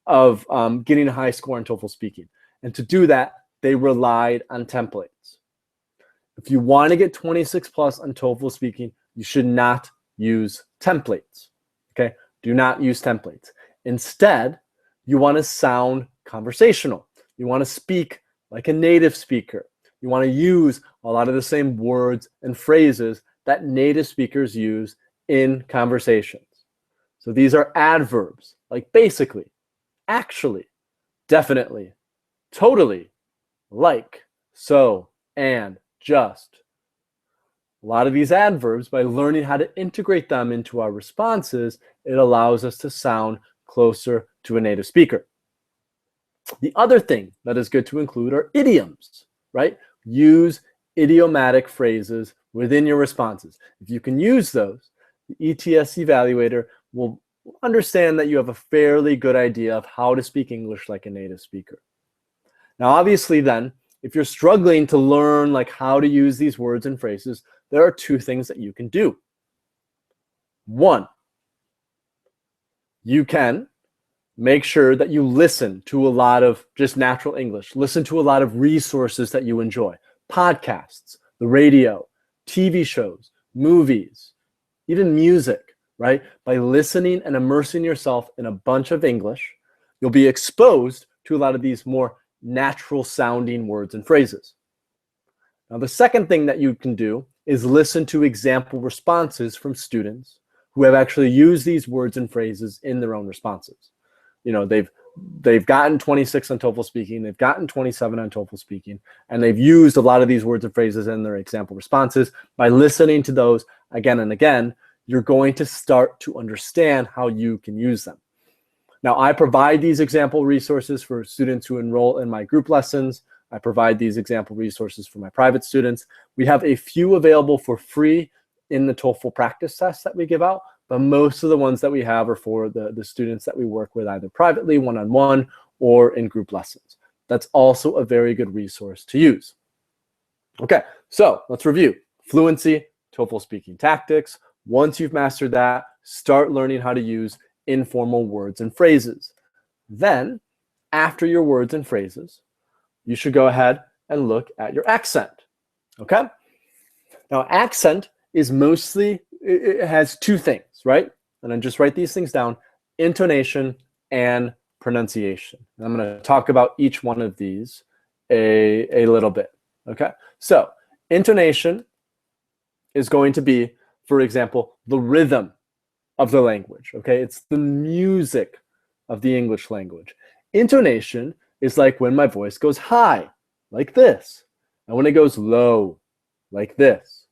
of getting a high score in TOEFL speaking. And to do that, they relied on templates. If you want to get 26 plus on TOEFL speaking, you should not use templates. Okay? Do not use templates. Instead, you want to sound conversational. You want to speak like a native speaker. You want to use a lot of the same words and phrases that native speakers use in conversations. So these are adverbs like basically, actually, definitely, totally, like, so, and, just. A lot of these adverbs, by learning how to integrate them into our responses, it allows us to sound closer to a native speaker. The other thing that is good to include are idioms, right? Use idiomatic phrases within your responses. If you can use those, the ETS evaluator will understand that you have a fairly good idea of how to speak English like a native speaker. Now, obviously then, if you're struggling to learn like how to use these words and phrases, there are two things that you can do. One, you can make sure that you listen to a lot of just natural English. Listen to a lot of resources that you enjoy. Podcasts, the radio, TV shows, movies, even music, right? By listening and immersing yourself in a bunch of English, you'll be exposed to a lot of these more natural sounding words and phrases. Now, the second thing that you can do is listen to example responses from students who have actually used these words and phrases in their own responses. You know, they've gotten 26 on TOEFL speaking, they've gotten 27 on TOEFL speaking, and they've used a lot of these words and phrases in their example responses. By listening to those again and again, you're going to start to understand how you can use them. Now, I provide these example resources for students who enroll in my group lessons. I provide these example resources for my private students. We have a few available for free in the TOEFL practice tests that we give out, but most of the ones that we have are for the students that we work with either privately, one-on-one, or in group lessons. That's also a very good resource to use. Okay, so let's review. Fluency, TOEFL speaking tactics. Once you've mastered that, start learning how to use informal words and phrases. Then, after your words and phrases, you should go ahead and look at your accent, okay? Now, accent is mostly, it has two things, right? And I just write these things down: intonation and pronunciation. And I'm going to talk about each one of these a little bit, okay? So, intonation is going to be, for example, the rhythm of the language, okay? It's the music of the English language. Intonation is like when my voice goes high, like this, and when it goes low, like this.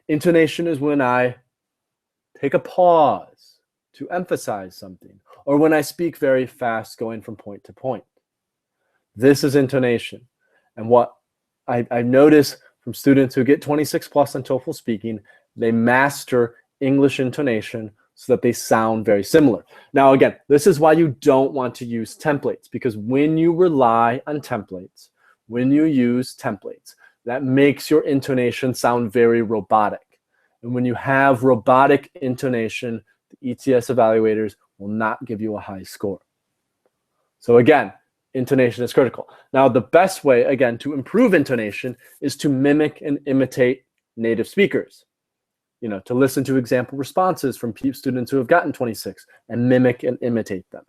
Intonation is when I take a pause to emphasize something, or when I speak very fast, going from point to point. This is intonation. And what I notice from students who get 26 plus on TOEFL speaking, they master English intonation so that they sound very similar. Now, again, this is why you don't want to use templates, because when you rely on templates, when you use templates, that makes your intonation sound very robotic. And when you have robotic intonation, the ETS evaluators will not give you a high score. So again, intonation is critical. Now, the best way, again, to improve intonation is to mimic and imitate native speakers. You know, to listen to example responses from students who have gotten 26 and mimic and imitate them.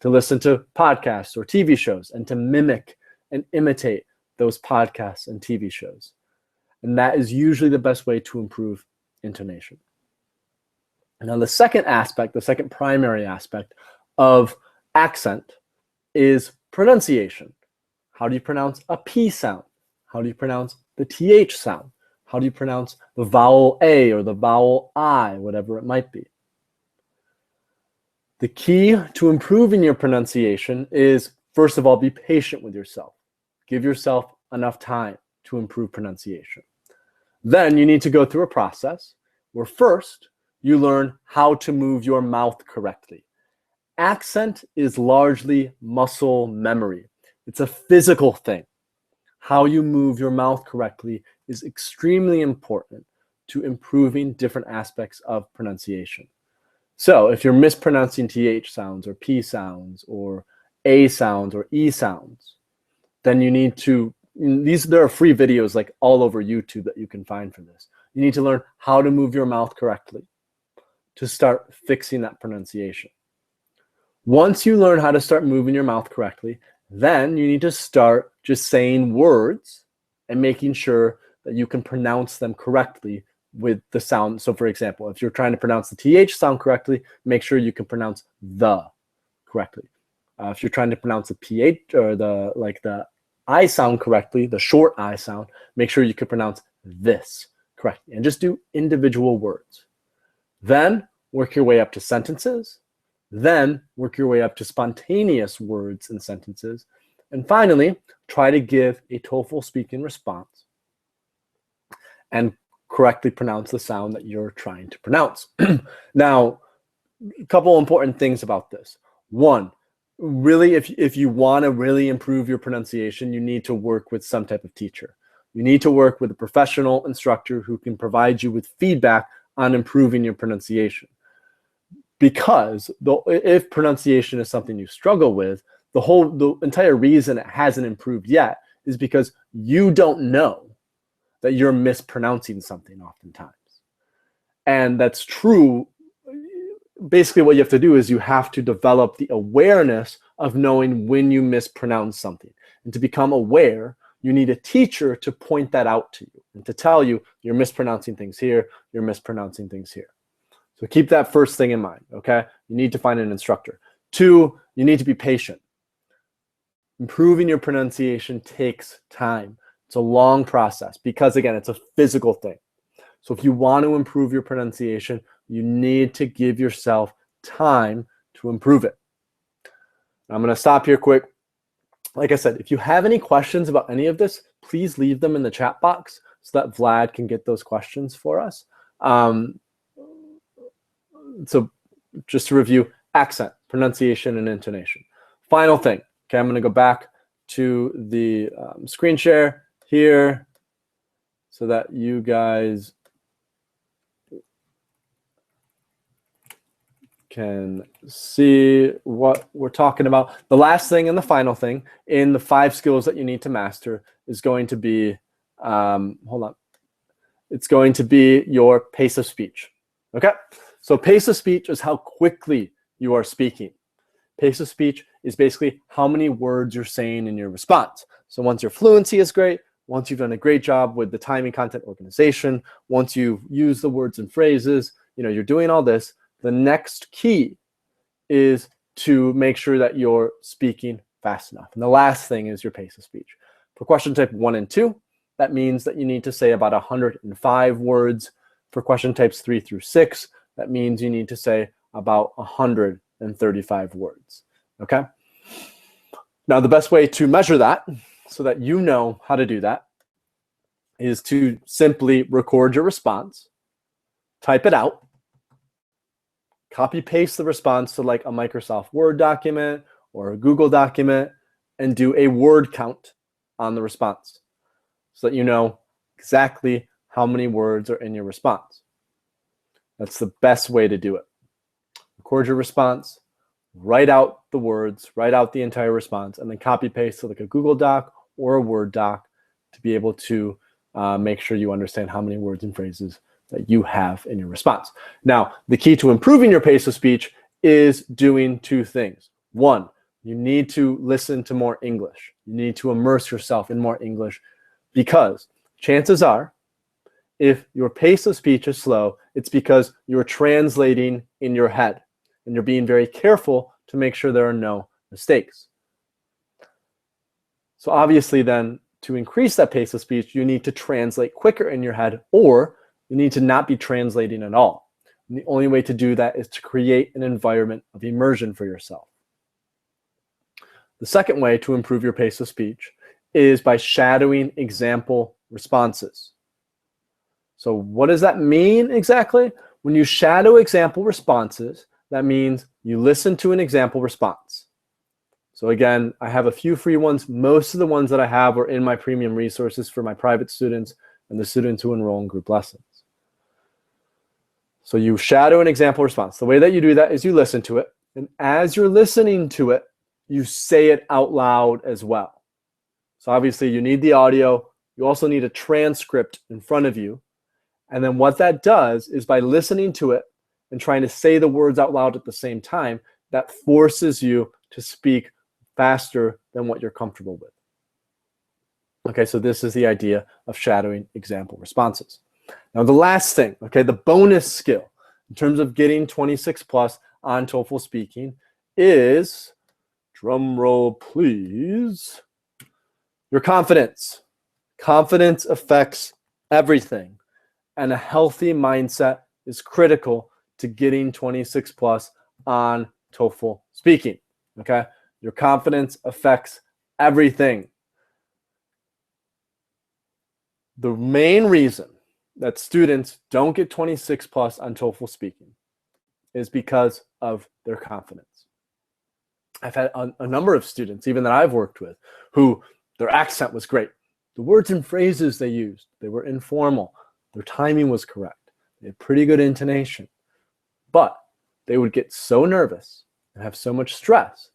To listen to podcasts or TV shows and to mimic and imitate those podcasts and TV shows. And that is usually the best way to improve intonation. Now, the second aspect, the second primary aspect of accent is pronunciation. How do you pronounce a P sound? How do you pronounce the TH sound? How do you pronounce the vowel A or the vowel I, whatever it might be? The key to improving your pronunciation is, first of all, be patient with yourself. Give yourself enough time. to improve pronunciation. Then you need to go through a process where first you learn how to move your mouth correctly. Accent is largely muscle memory. It's a physical thing. How you move your mouth correctly is extremely important to improving different aspects of pronunciation. So if you're mispronouncing TH sounds or P sounds or A sounds or E sounds, then you need to, there are free videos like all over YouTube that you can find for this. You need to learn how to move your mouth correctly to start fixing that pronunciation. Once you learn how to start moving your mouth correctly, then you need to start just saying words and making sure that you can pronounce them correctly with the sound. So for example, if you're trying to pronounce the TH sound correctly, make sure you can pronounce the correctly. If you're trying to pronounce the PH or the I sound correctly, the short I sound, make sure you can pronounce this correctly and just do individual words. Then work your way up to sentences. Then work your way up to spontaneous words and sentences. And finally, try to give a TOEFL speaking response and correctly pronounce the sound that you're trying to pronounce. Now, a couple important things about this. One, really, if you want to really improve your pronunciation, you need to work with some type of teacher. You need to work with a professional instructor who can provide you with feedback on improving your pronunciation. Because if pronunciation is something you struggle with, the entire reason it hasn't improved yet is because you don't know that you're mispronouncing something oftentimes. And that's true. Basically, what you have to do is you have to develop the awareness of knowing when you mispronounce something. And to become aware, you need a teacher to point that out to you and to tell you you're mispronouncing things here, you're mispronouncing things here. So keep that first thing in mind, okay? You need to find an instructor. Two, you need to be patient. Improving your pronunciation takes time. It's a long process because, again, it's a physical thing. So if you want to improve your pronunciation, you need to give yourself time to improve it. I'm going to stop here quick. Like I said, if you have any questions about any of this, please leave them in the chat box so that Vlad can get those questions for us. So just to review, accent, pronunciation, and intonation. Final thing, okay, I'm going to go back to the screen share here so that you guys can see what we're talking about. The last thing and the final thing in the 5 skills that you need to master is going to be, hold on, it's going to be your pace of speech, okay? So pace of speech is how quickly you are speaking. Pace of speech is basically how many words you're saying in your response. So once your fluency is great, once you've done a great job with the timing, content, organization, once you've used the words and phrases, you're doing all this, the next key is to make sure that you're speaking fast enough. And the last thing is your pace of speech. For question type 1 and 2, that means that you need to say about 105 words. For question types 3 through 6, that means you need to say about 135 words, okay? Now, the best way to measure that so that you know how to do that is to simply record your response, type it out, copy paste the response to like a Microsoft Word document or a Google document and do a word count on the response so that you know exactly how many words are in your response. That's the best way to do it. Record your response, write out the words, write out the entire response, and then copy paste to like a Google Doc or a Word doc to be able to make sure you understand how many words and phrases that you have in your response. Now, the key to improving your pace of speech is doing 2 things. 1, you need to listen to more English. You need to immerse yourself in more English because chances are, if your pace of speech is slow, it's because you're translating in your head and you're being very careful to make sure there are no mistakes. So obviously then, to increase that pace of speech, you need to translate quicker in your head, or you need to not be translating at all. And the only way to do that is to create an environment of immersion for yourself. The second way to improve your pace of speech is by shadowing example responses. So what does that mean exactly? When you shadow example responses, that means you listen to an example response. So again, I have a few free ones. Most of the ones that I have are in my premium resources for my private students and the students who enroll in group lessons. So you shadow an example response. The way that you do that is you listen to it. And as you're listening to it, you say it out loud as well. So obviously you need the audio. You also need a transcript in front of you. And then what that does is by listening to it and trying to say the words out loud at the same time, that forces you to speak faster than what you're comfortable with. Okay, so this is the idea of shadowing example responses. Now the last thing, okay, the bonus skill in terms of getting 26 plus on TOEFL speaking is, drum roll please, your confidence. Confidence affects everything, and a healthy mindset is critical to getting 26 plus on TOEFL speaking, okay? Your confidence affects everything. The main reason that students don't get 26 plus on TOEFL speaking is because of their confidence. I've had a number of students, even that I've worked with, who their accent was great. The words and phrases they used, they were informal. Their timing was correct. They had pretty good intonation. But they would get so nervous and have so much stress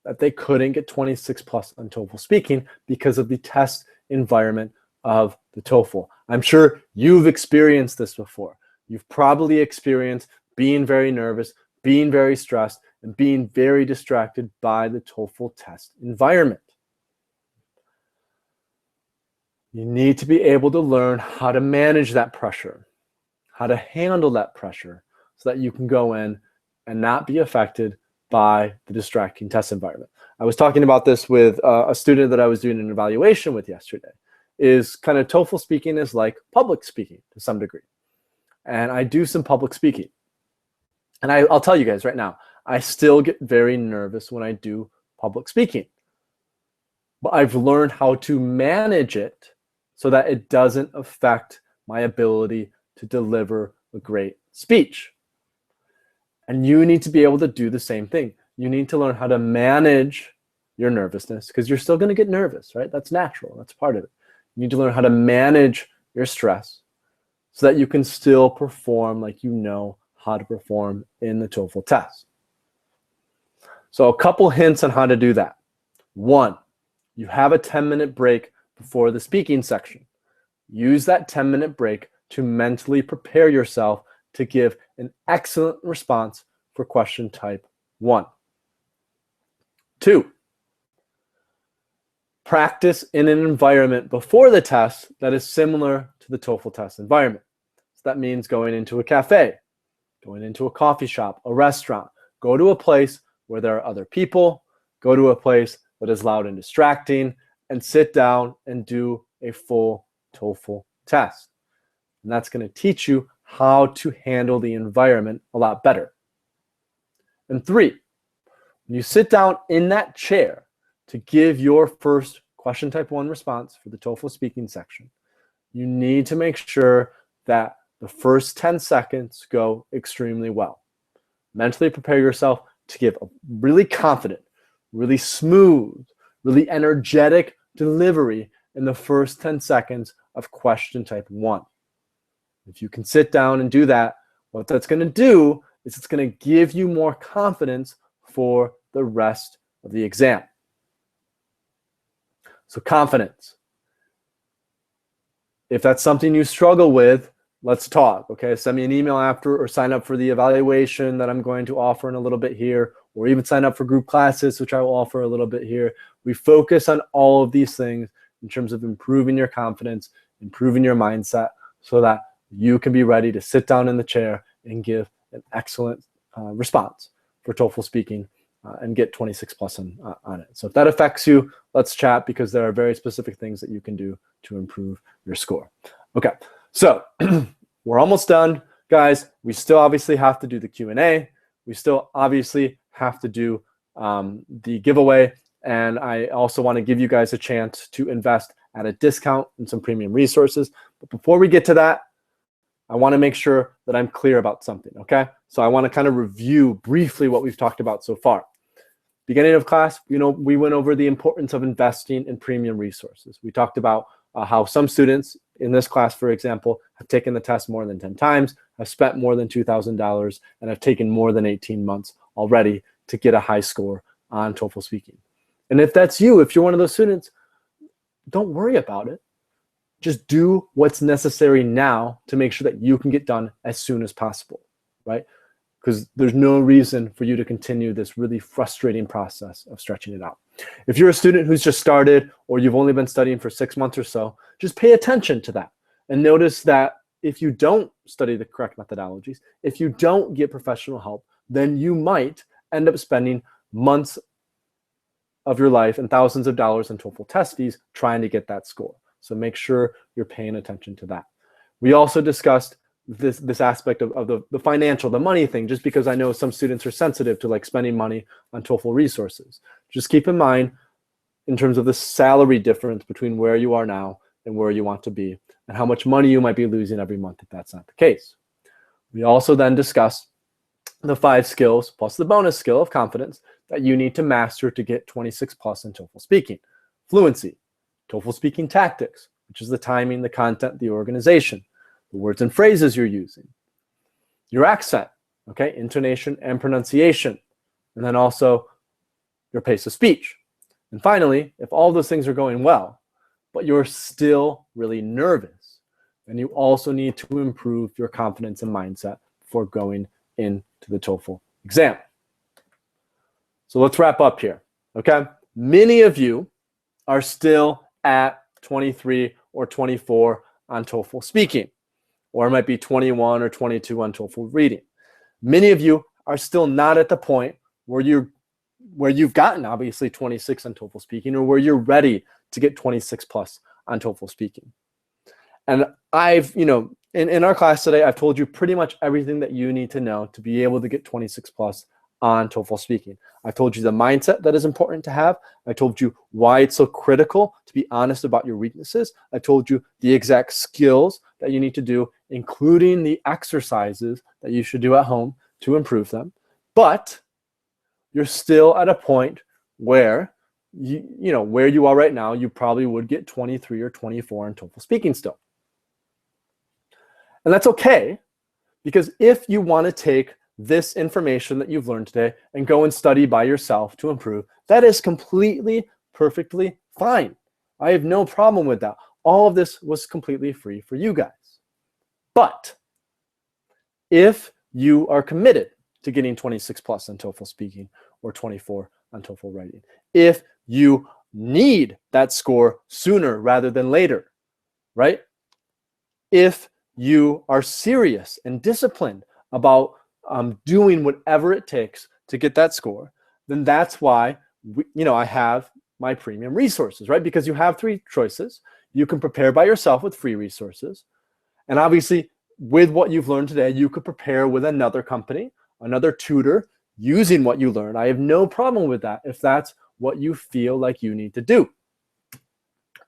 that they couldn't get 26 plus on TOEFL speaking because of the test environment of the TOEFL. I'm sure you've experienced this before. You've probably experienced being very nervous, being very stressed, and being very distracted by the TOEFL test environment. You need to be able to learn how to manage that pressure, how to handle that pressure so that you can go in and not be affected by the distracting test environment. I was talking about this with a student that I was doing an evaluation with yesterday. Is kind of TOEFL speaking is like public speaking to some degree. And I do some public speaking. And I'll tell you guys right now, I still get very nervous when I do public speaking. But I've learned how to manage it so that it doesn't affect my ability to deliver a great speech. And you need to be able to do the same thing. You need to learn how to manage your nervousness because you're still going to get nervous, right? That's natural. That's part of it. You need to learn how to manage your stress so that you can still perform like you know how to perform in the TOEFL test. So a couple hints on how to do that. One, you have a 10-minute break before the speaking section. Use that 10-minute break to mentally prepare yourself to give an excellent response for question type 1. 2, practice in an environment before the test that is similar to the TOEFL test environment. So that means going into a cafe, going into a coffee shop, a restaurant. Go to a place where there are other people. Go to a place that is loud and distracting, and sit down and do a full TOEFL test. And that's going to teach you how to handle the environment a lot better. And 3, when you sit down in that chair to give your first question type 1 response for the TOEFL speaking section, you need to make sure that the first 10 seconds go extremely well. Mentally prepare yourself to give a really confident, really smooth, really energetic delivery in the first 10 seconds of question type 1. If you can sit down and do that, what that's going to do is it's going to give you more confidence for the rest of the exam. So confidence. If that's something you struggle with, let's talk, okay? Send me an email after or sign up for the evaluation that I'm going to offer in a little bit here, or even sign up for group classes, which I will offer a little bit here. We focus on all of these things in terms of improving your confidence, improving your mindset so that you can be ready to sit down in the chair and give an excellent response for TOEFL speaking and get 26 plus on it. So if that affects you, let's chat because there are very specific things that you can do to improve your score. Okay, so we're almost done. Guys, we still obviously have to do the Q&A. We still obviously have to do the giveaway. And I also want to give you guys a chance to invest at a discount in some premium resources. But before we get to that, I want to make sure that I'm clear about something, okay? So I want to kind of review briefly what we've talked about so far. Beginning of class, we went over the importance of investing in premium resources. We talked about how some students in this class, for example, have taken the test more than 10 times, have spent more than $2,000, and have taken more than 18 months already to get a high score on TOEFL speaking. And if that's you, if you're one of those students, don't worry about it. Just do what's necessary now to make sure that you can get done as soon as possible, right? Because there's no reason for you to continue this really frustrating process of stretching it out. If you're a student who's just started or you've only been studying for 6 months or so, just pay attention to that and notice that if you don't study the correct methodologies, if you don't get professional help, then you might end up spending months of your life and thousands of dollars in TOEFL test fees trying to get that score. So make sure you're paying attention to that. We also discussed this aspect of the financial, the money thing, just because I know some students are sensitive to like spending money on TOEFL resources. Just keep in mind in terms of the salary difference between where you are now and where you want to be and how much money you might be losing every month if that's not the case. We also then discussed the 5 skills plus the bonus skill of confidence that you need to master to get 26 plus in TOEFL speaking. Fluency, TOEFL speaking tactics, which is the timing, the content, the organization, the words and phrases you're using, your accent, okay, intonation and pronunciation, and then also your pace of speech. And finally, if all those things are going well, but you're still really nervous, then you also need to improve your confidence and mindset before going into the TOEFL exam. So let's wrap up here, okay? Many of you are still at 23 or 24 on TOEFL speaking, or it might be 21 or 22 on TOEFL reading. Many of you are still not at the point where you've gotten obviously 26 on TOEFL speaking, or where you're ready to get 26 plus on TOEFL speaking. And I've, in our class today, I've told you pretty much everything that you need to know to be able to get 26 plus on TOEFL speaking. I told you the mindset that is important to have. I told you why it's so critical to be honest about your weaknesses. I told you the exact skills that you need to do, including the exercises that you should do at home to improve them. But you're still at a point where where you are right now, you probably would get 23 or 24 in TOEFL speaking still. And that's okay, because if you want to take this information that you've learned today and go and study by yourself to improve, that is completely, perfectly fine. I have no problem with that. All of this was completely free for you guys. But if you are committed to getting 26 plus on TOEFL speaking or 24 on TOEFL writing, if you need that score sooner rather than later, right? If you are serious and disciplined about doing whatever it takes to get that score, then that's why I have my premium resources, right? Because you have 3 choices. You can prepare by yourself with free resources. And obviously, with what you've learned today, you could prepare with another company, another tutor, using what you learned. I have no problem with that if that's what you feel like you need to do.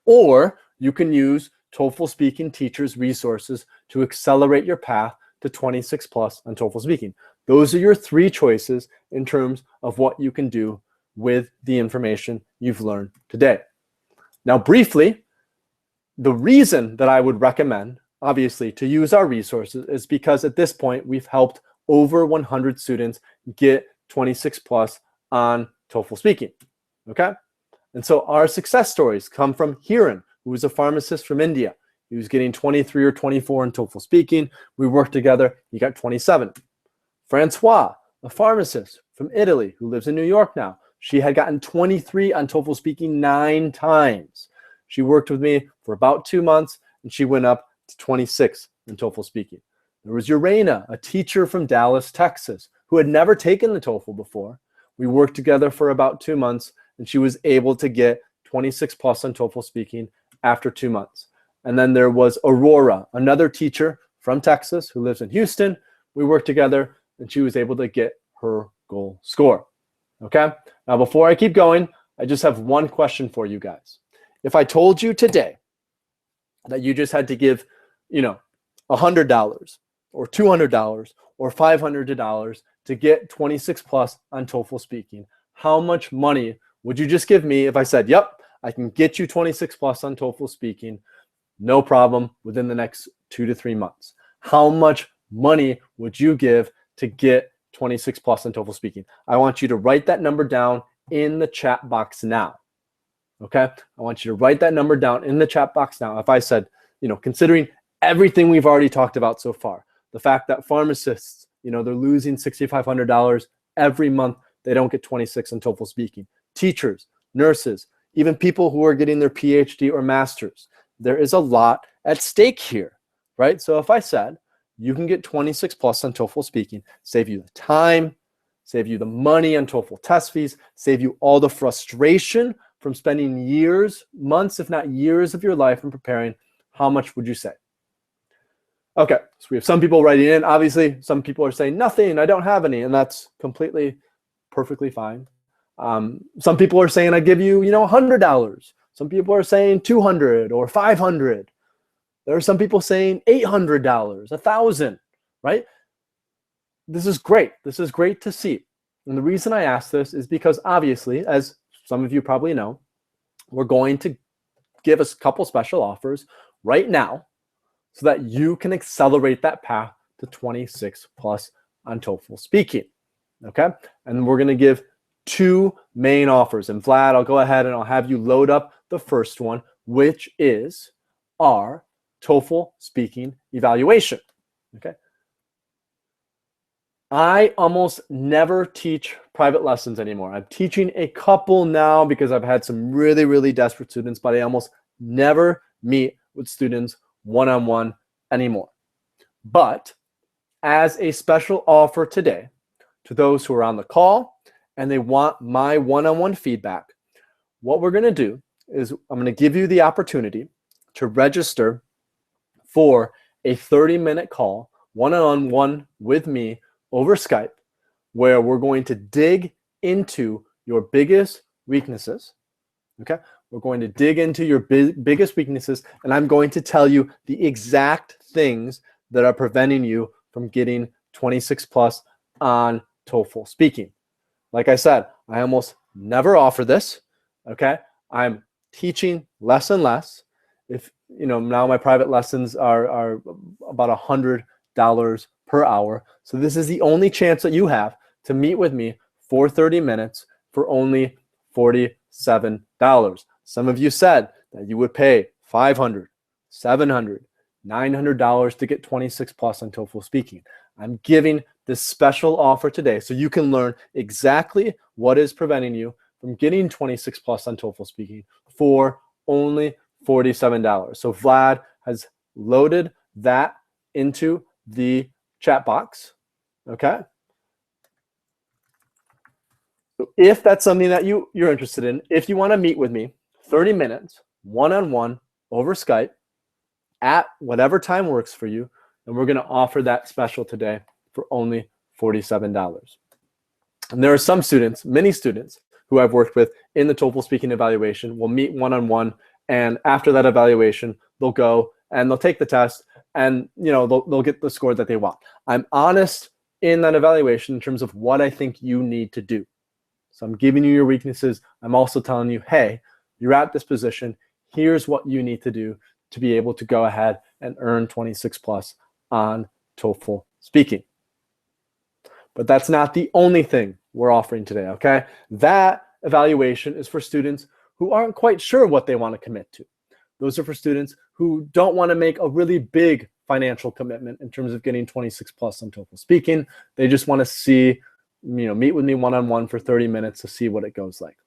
Or you can use TOEFL speaking teachers' resources to accelerate your path to 26 plus on TOEFL speaking. Those are your 3 choices in terms of what you can do with the information you've learned today. Now, briefly, the reason that I would recommend, obviously, to use our resources is because at this point, we've helped over 100 students get 26 plus on TOEFL speaking, okay? And so our success stories come from Hiran, who is a pharmacist from India. He was getting 23 or 24 in TOEFL speaking. We worked together. He got 27. Francois, a pharmacist from Italy who lives in New York now. She had gotten 23 on TOEFL speaking 9 times. She worked with me for about 2 months, and she went up to 26 in TOEFL speaking. There was Urena, a teacher from Dallas, Texas, who had never taken the TOEFL before. We worked together for about 2 months, and she was able to get 26 plus on TOEFL speaking after 2 months. And then there was Aurora, another teacher from Texas who lives in Houston. We worked together, and she was able to get her goal score. Okay? Now, before I keep going, I just have one question for you guys. If I told you today that you just had to give, $100 or $200 or $500 to get 26 plus on TOEFL speaking, how much money would you just give me if I said, yep, I can get you 26 plus on TOEFL speaking, no problem, within the next 2 to 3 months? How much money would you give to get 26 plus on TOEFL speaking? I want you to write that number down in the chat box now. Okay? I want you to write that number down in the chat box now. If I said, considering everything we've already talked about so far, the fact that pharmacists, they're losing $6,500 every month, they don't get 26 on TOEFL speaking. Teachers, nurses, even people who are getting their PhD or master's, there is a lot at stake here, right? So if I said you can get 26 plus on TOEFL speaking, save you the time, save you the money on TOEFL test fees, save you all the frustration from spending years, months, if not years of your life in preparing, how much would you say? Okay, so we have some people writing in. Obviously, some people are saying nothing, I don't have any, and that's perfectly fine. Some people are saying I give you, $100. Some people are saying $200 or $500. There are some people saying $800, $1,000, right? This is great. This is great to see. And the reason I ask this is because obviously, as some of you probably know, we're going to give us a couple special offers right now so that you can accelerate that path to 26 plus on TOEFL speaking, okay? And we're going to give 2 main offers. And Vlad, I'll go ahead and I'll have you load up the first one, which is our TOEFL speaking evaluation, okay? I almost never teach private lessons anymore. I'm teaching a couple now because I've had some really, really desperate students, but I almost never meet with students one-on-one anymore. But as a special offer today to those who are on the call and they want my one-on-one feedback, what we're going to do is I'm going to give you the opportunity to register for a 30-minute call one-on-one with me over Skype, where we're going to dig into your biggest weaknesses, okay? We're going to dig into your biggest weaknesses, and I'm going to tell you the exact things that are preventing you from getting 26 plus on TOEFL speaking. Like I said, I almost never offer this, okay? I'm teaching less and less. If, now my private lessons are about $100 per hour. So this is the only chance that you have to meet with me for 30 minutes for only $47. Some of you said that you would pay $500, $700, $900 to get 26 plus on TOEFL speaking. I'm giving this special offer today so you can learn exactly what is preventing you from getting 26 plus on TOEFL speaking for only $47. So Vlad has loaded that into the chat box, okay? So if that's something that you're interested in, if you want to meet with me, 30 minutes, one-on-one over Skype at whatever time works for you, and we're going to offer that special today for only $47. And there are some students, many students, who I've worked with in the TOEFL speaking evaluation will meet one-on-one, and after that evaluation, they'll go and they'll take the test, and they'll get the score that they want. I'm honest in that evaluation in terms of what I think you need to do. So I'm giving you your weaknesses. I'm also telling you, hey, you're at this position. Here's what you need to do to be able to go ahead and earn 26 plus on TOEFL speaking. But that's not the only thing we're offering today, okay? That evaluation is for students who aren't quite sure what they want to commit to. Those are for students who don't want to make a really big financial commitment in terms of getting 26 plus on TOEFL speaking. They just want to see, meet with me one-on-one for 30 minutes to see what it goes like.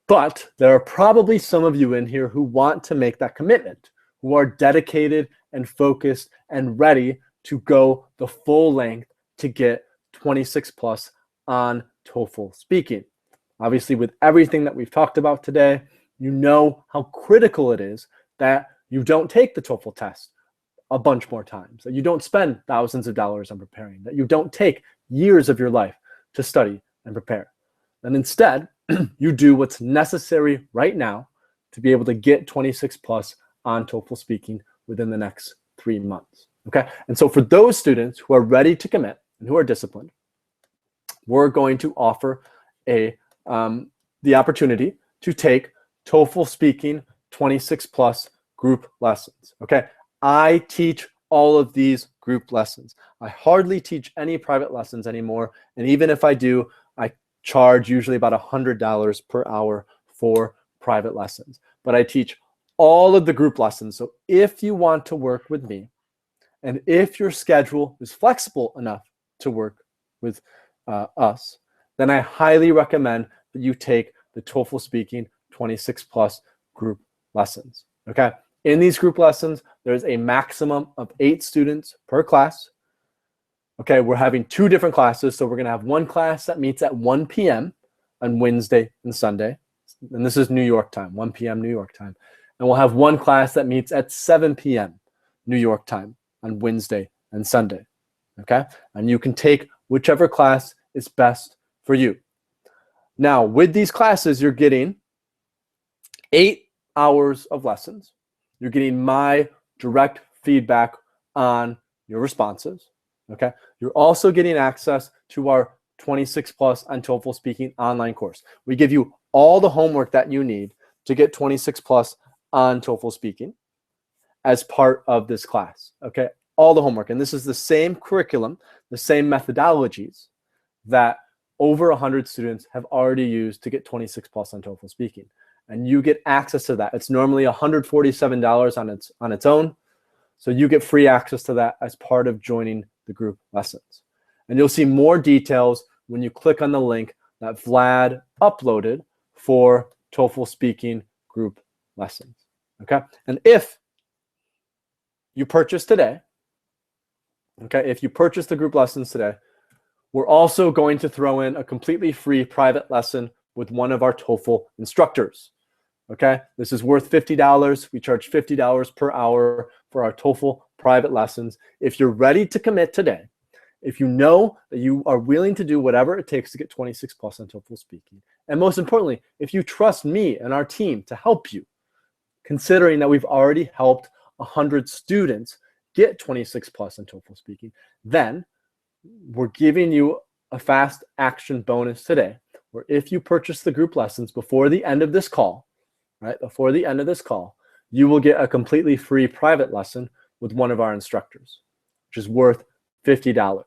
But there are probably some of you in here who want to make that commitment, who are dedicated and focused and ready to go the full length to get 26 plus on TOEFL speaking. Obviously, with everything that we've talked about today, you know how critical it is that you don't take the TOEFL test a bunch more times, that you don't spend thousands of dollars on preparing, that you don't take years of your life to study and prepare. And instead, you do what's necessary right now to be able to get 26 plus on TOEFL speaking within the next 3 months. Okay, and so for those students who are ready to commit and who are disciplined, we're going to offer the opportunity to take TOEFL speaking 26 plus group lessons. Okay, I teach all of these group lessons. I hardly teach any private lessons anymore, and even if I do, I charge usually about $100 per hour for private lessons. But I teach all of the group lessons. So if you want to work with me, and if your schedule is flexible enough to work with us, then I highly recommend that you take the TOEFL speaking 26 plus group lessons. Okay. In these group lessons, there's a maximum of 8 students per class. Okay, we're having 2 different classes. So we're going to have one class that meets at 1 p.m. on Wednesday and Sunday. And this is New York time, 1 p.m. New York time. And we'll have one class that meets at 7 p.m. New York time on Wednesday and Sunday. Okay, and you can take whichever class is best for you. Now, with these classes, you're getting 8 hours of lessons. You're getting my direct feedback on your responses. Okay. You're also getting access to our 26 plus on TOEFL speaking online course. We give you all the homework that you need to get 26 plus on TOEFL speaking as part of this class. Okay. All the homework. And this is the same curriculum, the same methodologies that over 100 students have already used to get 26 plus on TOEFL speaking. And you get access to that. It's normally $147 on its own. So you get free access to that as part of joining the group lessons. And you'll see more details when you click on the link that Vlad uploaded for TOEFL speaking group lessons. Okay. And if you purchase today, okay, if you purchase the group lessons today, we're also going to throw in a completely free private lesson with one of our TOEFL instructors. Okay, this is worth $50. We charge $50 per hour for our TOEFL private lessons. If you're ready to commit today, if you know that you are willing to do whatever it takes to get 26 plus on TOEFL speaking, and most importantly, if you trust me and our team to help you, considering that we've already helped 100 students get 26 plus on TOEFL speaking, then we're giving you a fast action bonus today, where if you purchase the group lessons before the end of this call, right, before the end of this call, you will get a completely free private lesson with one of our instructors, which is worth $50.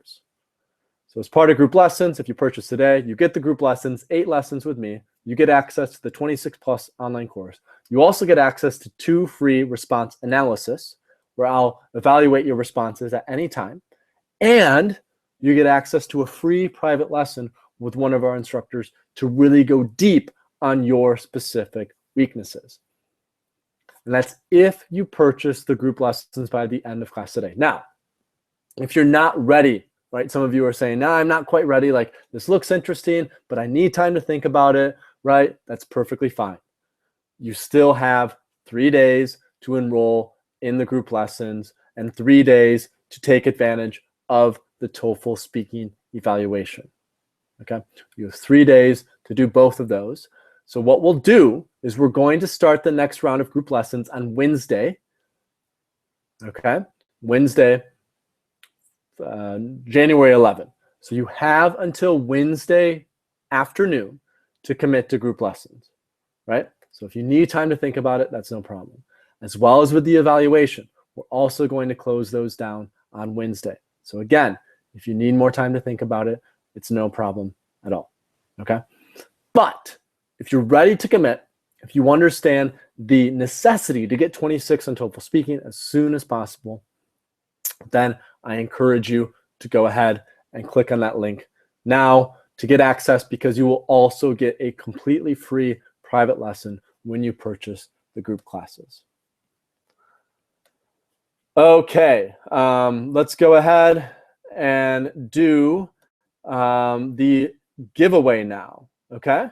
So as part of group lessons, if you purchase today, you get the group lessons, 8 lessons with me. You get access to the 26 plus online course. You also get access to 2 free response analysis, where I'll evaluate your responses at any time. And you get access to a free private lesson with one of our instructors to really go deep on your specific weaknesses. And that's if you purchase the group lessons by the end of class today. Now, if you're not ready, right? Some of you are saying, no, I'm not quite ready. Like, this looks interesting, but I need time to think about it, right? That's perfectly fine. You still have 3 days to enroll in the group lessons and 3 days to take advantage of the TOEFL speaking evaluation. Okay, you have 3 days to do both of those. So what we'll do is we're going to start the next round of group lessons on Wednesday. Okay, Wednesday, January 11th. So you have until Wednesday afternoon to commit to group lessons, right? So if you need time to think about it, that's no problem. As well as with the evaluation, we're also going to close those down on Wednesday. So again, if you need more time to think about it, it's no problem at all, okay? But if you're ready to commit, if you understand the necessity to get 26 on TOEFL speaking as soon as possible, then I encourage you to go ahead and click on that link now to get access, because you will also get a completely free private lesson when you purchase the group classes. Okay, let's go ahead and do the giveaway now, okay?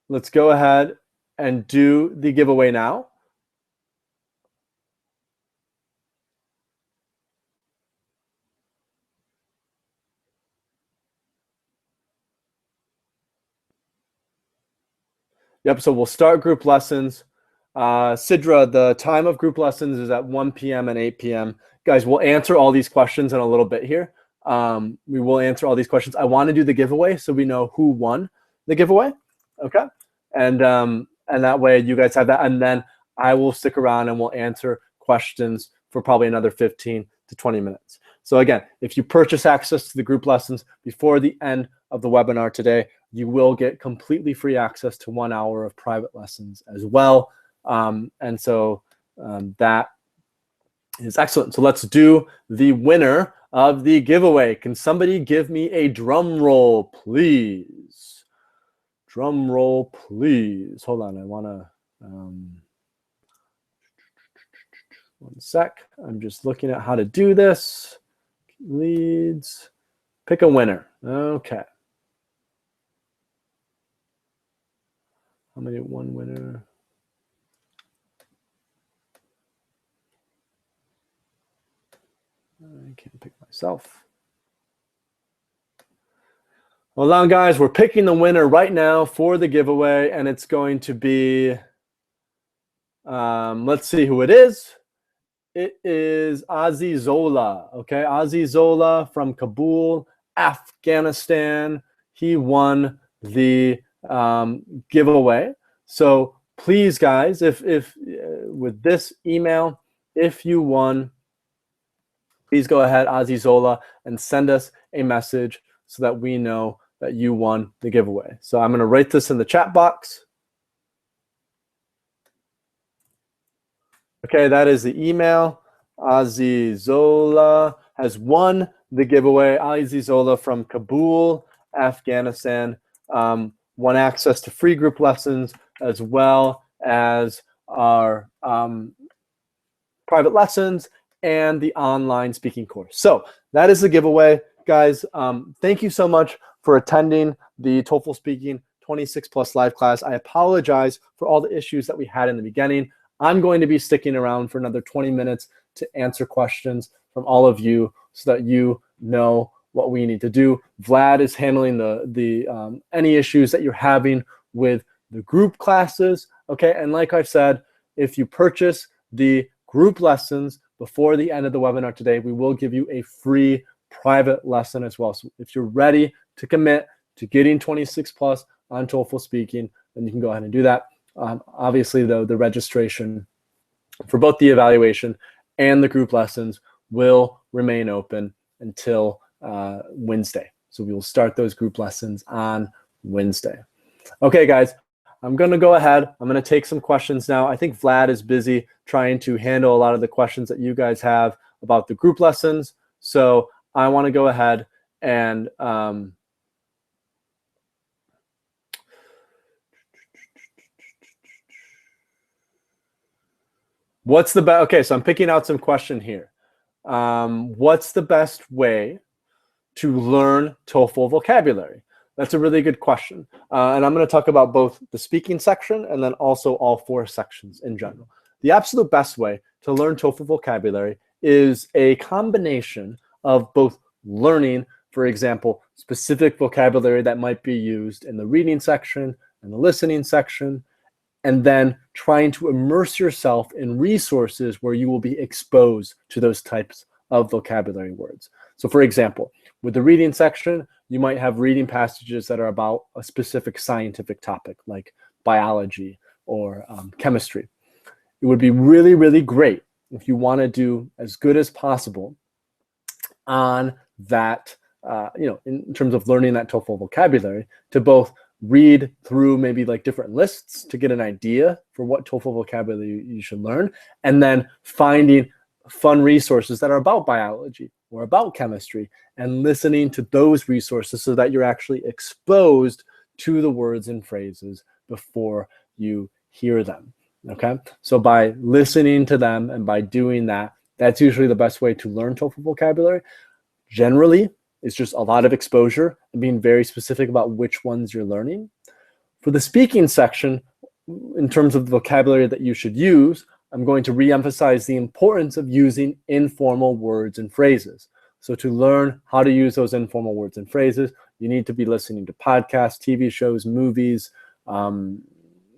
Let's go ahead and do the giveaway now. Yep, so we'll start group lessons. Sidra, the time of group lessons is at 1 p.m. and 8 p.m. Guys, we'll answer all these questions in a little bit here. We will answer all these questions. I want to do the giveaway so we know who won the giveaway, okay? And that way you guys have that, and then I will stick around and we'll answer questions for probably another 15 to 20 minutes. So again, if you purchase access to the group lessons before the end of the webinar today, you will get completely free access to 1 hour of private lessons as well. And so that is excellent. So let's do the winner of the giveaway. Can somebody give me a drum roll, please? Drum roll, please. Hold on, I want to, one sec. I'm just looking at how to do this. Leads, pick a winner. Okay. How many? One winner. I can't pick myself. Hold on, guys. We're picking the winner right now for the giveaway, and it's going to be, let's see who it is. It is Azizola. Okay, Azizola from Kabul, Afghanistan. He won the giveaway. So please, guys, if with this email, if you won, please go ahead, Azizola, and send us a message so that we know that you won the giveaway. So I'm going to write this in the chat box. Okay, that is the email. Azizola has won the giveaway. Azizola from Kabul, Afghanistan, won access to free group lessons as well as our private lessons and the online speaking course. So that is the giveaway, guys. Thank you so much for attending the TOEFL Speaking 26 Plus live class. I apologize for all the issues that we had in the beginning. I'm going to be sticking around for another 20 minutes to answer questions from all of you so that you know what we need to do. Vlad is handling the any issues that you're having with the group classes, okay? And like I've said, if you purchase the group lessons before the end of the webinar today, we will give you a free private lesson as well. So if you're ready to commit to getting 26 plus on TOEFL Speaking, then you can go ahead and do that. Obviously, though, the registration for both the evaluation and the group lessons will remain open until Wednesday. So we will start those group lessons on Wednesday. Okay, guys, I'm going to go ahead. I'm going to take some questions now. I think Vlad is busy trying to handle a lot of the questions that you guys have about the group lessons. So I want to go ahead and what's the best? Okay, so I'm picking out some question here. What's the best way to learn TOEFL vocabulary? That's a really good question. And I'm going to talk about both the speaking section and then also all 4 sections in general. The absolute best way to learn TOEFL vocabulary is a combination of both learning, for example, specific vocabulary that might be used in the reading section and the listening section, and then trying to immerse yourself in resources where you will be exposed to those types of vocabulary words. So for example, with the reading section, you might have reading passages that are about a specific scientific topic like biology or chemistry. It would be really, really great if you want to do as good as possible on that, in terms of learning that TOEFL vocabulary, to both read through maybe like different lists to get an idea for what TOEFL vocabulary you should learn, and then finding fun resources that are about biology or about chemistry and listening to those resources so that you're actually exposed to the words and phrases before you hear them, okay? So by listening to them and by doing that, that's usually the best way to learn TOEFL vocabulary. Generally, it's just a lot of exposure and being very specific about which ones you're learning. For the speaking section, in terms of the vocabulary that you should use, I'm going to re-emphasize the importance of using informal words and phrases. So to learn how to use those informal words and phrases, you need to be listening to podcasts, TV shows, movies,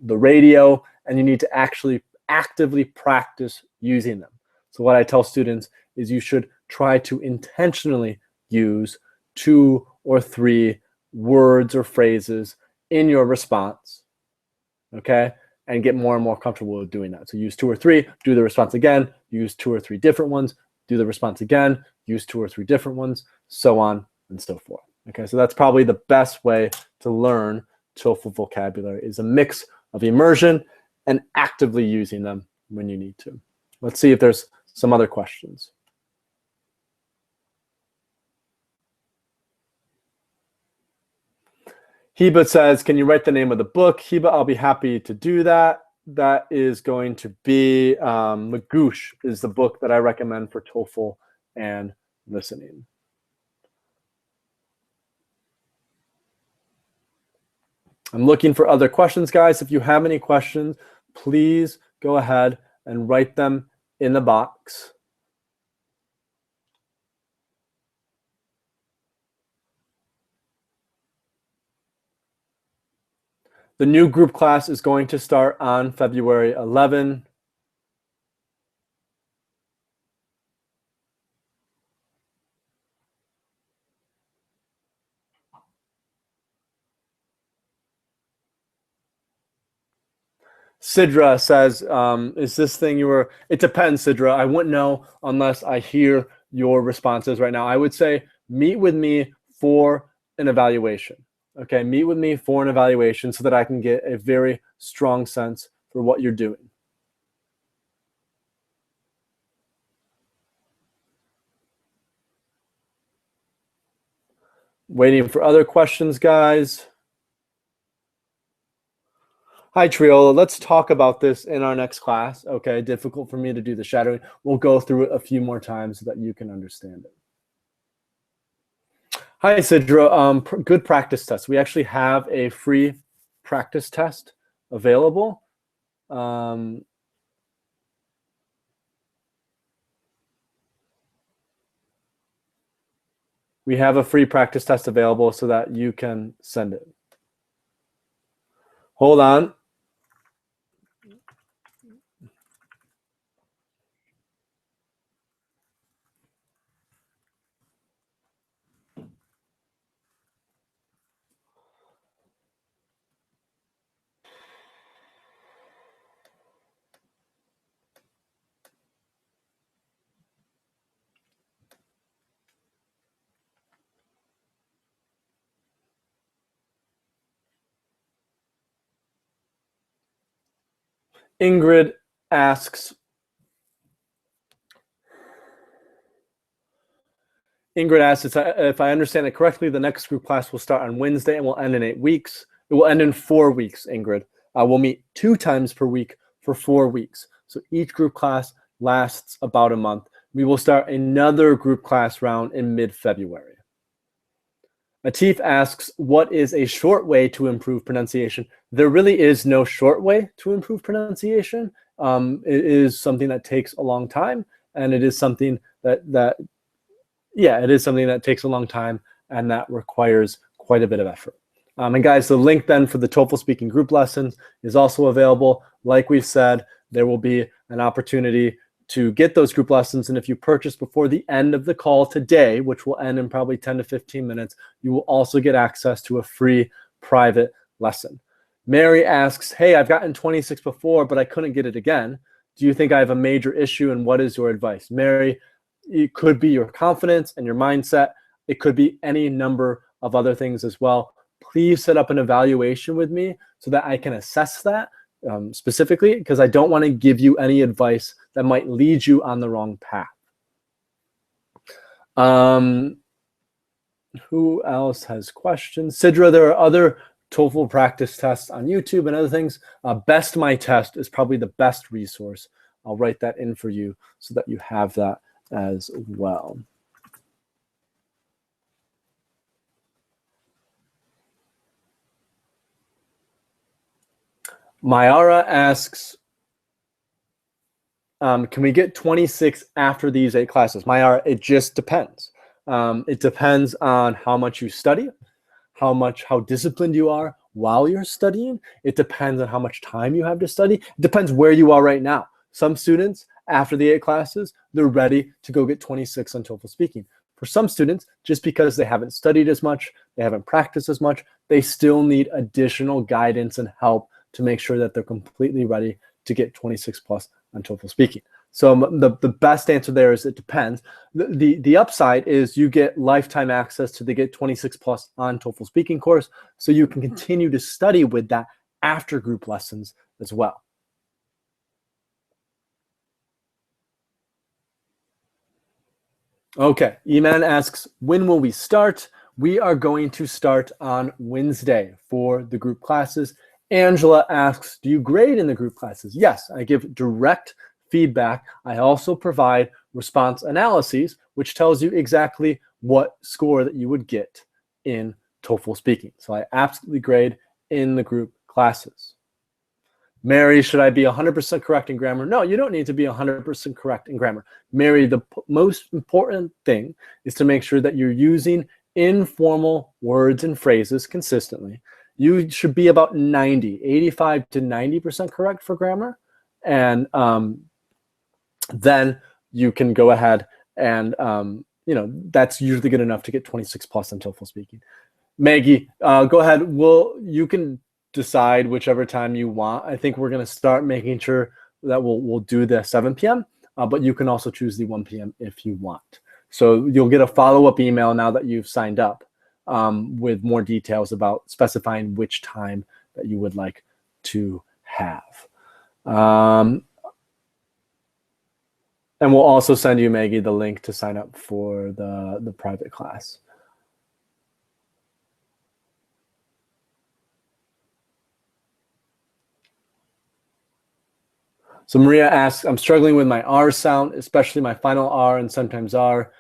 the radio, and you need to actually actively practice using them. So what I tell students is you should try to intentionally use 2 or 3 words or phrases in your response, okay? And get more and more comfortable with doing that. So use 2 or 3, do the response again, use 2 or 3 different ones, do the response again, use 2 or 3 different ones, so on and so forth. Okay, so that's probably the best way to learn TOEFL vocabulary, is a mix of immersion and actively using them when you need to. Let's see if there's some other questions. Heba says, can you write the name of the book? Heba, I'll be happy to do that. That is going to be Magoosh is the book that I recommend for TOEFL and listening. I'm looking for other questions, guys. If you have any questions, please go ahead and write them in the box. The new group class is going to start on February 11. Sidra says, is this thing you were, it depends, Sidra. I wouldn't know unless I hear your responses right now. I would say meet with me for an evaluation. Okay, meet with me for an evaluation so that I can get a very strong sense for what you're doing. Waiting for other questions, guys. Hi, Triola. Let's talk about this in our next class. Okay, difficult for me to do the shadowing. We'll go through it a few more times so that you can understand it. Hi, Sidra. Good practice test. We actually have a free practice test available. We have a free practice test available so that you can send it. Hold on. Ingrid asks, if I understand it correctly, the next group class will start on Wednesday and will end in 8 weeks. It will end in 4 weeks, Ingrid. We'll meet 2 times per week for 4 weeks. So each group class lasts about a month. We will start another group class round in mid-February. Atif asks, what is a short way to improve pronunciation? There really is no short way to improve pronunciation. It is something that takes a long time, and it is something that it is something that takes a long time and that requires quite a bit of effort. And guys, the link then for the TOEFL speaking group lessons is also available. Like we've said, there will be an opportunity to get those group lessons. And if you purchase before the end of the call today, which will end in probably 10 to 15 minutes, you will also get access to a free private lesson. Mary asks, hey, I've gotten 26 before, but I couldn't get it again. Do you think I have a major issue, and what is your advice? Mary, it could be your confidence and your mindset. It could be any number of other things as well. Please set up an evaluation with me so that I can assess that specifically, because I don't want to give you any advice that might lead you on the wrong path. Who else has questions? Sidra, there are other TOEFL practice tests on YouTube and other things. Best My Test is probably the best resource. I'll write that in for you so that you have that as well. Mayara asks, can we get 26 after these 8 classes? Mayara, it just depends. It depends on how much you study, how disciplined you are, while you're studying. It depends on how much time you have to study. It depends where you are right now. Some students, after the 8 classes, they're ready to go get 26 on TOEFL speaking. For some students, just because they haven't studied as much, they haven't practiced as much, they still need additional guidance and help to make sure that they're completely ready to get 26 plus on TOEFL speaking. So the best answer there is it depends. The upside is you get lifetime access to the Get 26 Plus on TOEFL speaking course, so you can continue to study with that after group lessons as well. Okay, Eman asks, when will we start? We are going to start on Wednesday for the group classes. Angela asks, do you grade in the group classes? Yes, I give direct feedback. I also provide response analyses, which tells you exactly what score that you would get in TOEFL speaking. So I absolutely grade in the group classes. Mary, should I be 100% correct in grammar? No, you don't need to be 100% correct in grammar. Mary, the most important thing is to make sure that you're using informal words and phrases consistently. You should be about 85 to 90% correct for grammar. And then you can go ahead and, that's usually good enough to get 26 plus on TOEFL speaking. Maggie, go ahead. You can decide whichever time you want. I think we're going to start making sure that we'll do the 7 p.m., but you can also choose the 1 p.m. if you want. So you'll get a follow-up email now that you've signed up with more details about specifying which time that you would like to have. And we'll also send you, Maggie, the link to sign up for the private class. So Maria asks, I'm struggling with my R sound, especially my final R and sometimes R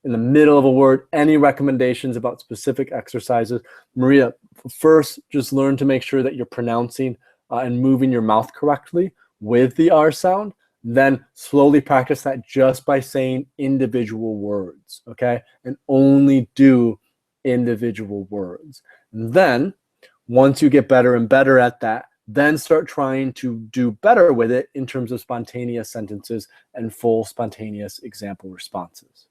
in the middle of a word. Any recommendations about specific exercises? Maria, first, just learn to make sure that you're pronouncing and moving your mouth correctly with the R sound. Then slowly practice that just by saying individual words, okay? And only do individual words. And then once you get better and better at that, then start trying to do better with it in terms of spontaneous sentences and full spontaneous example responses.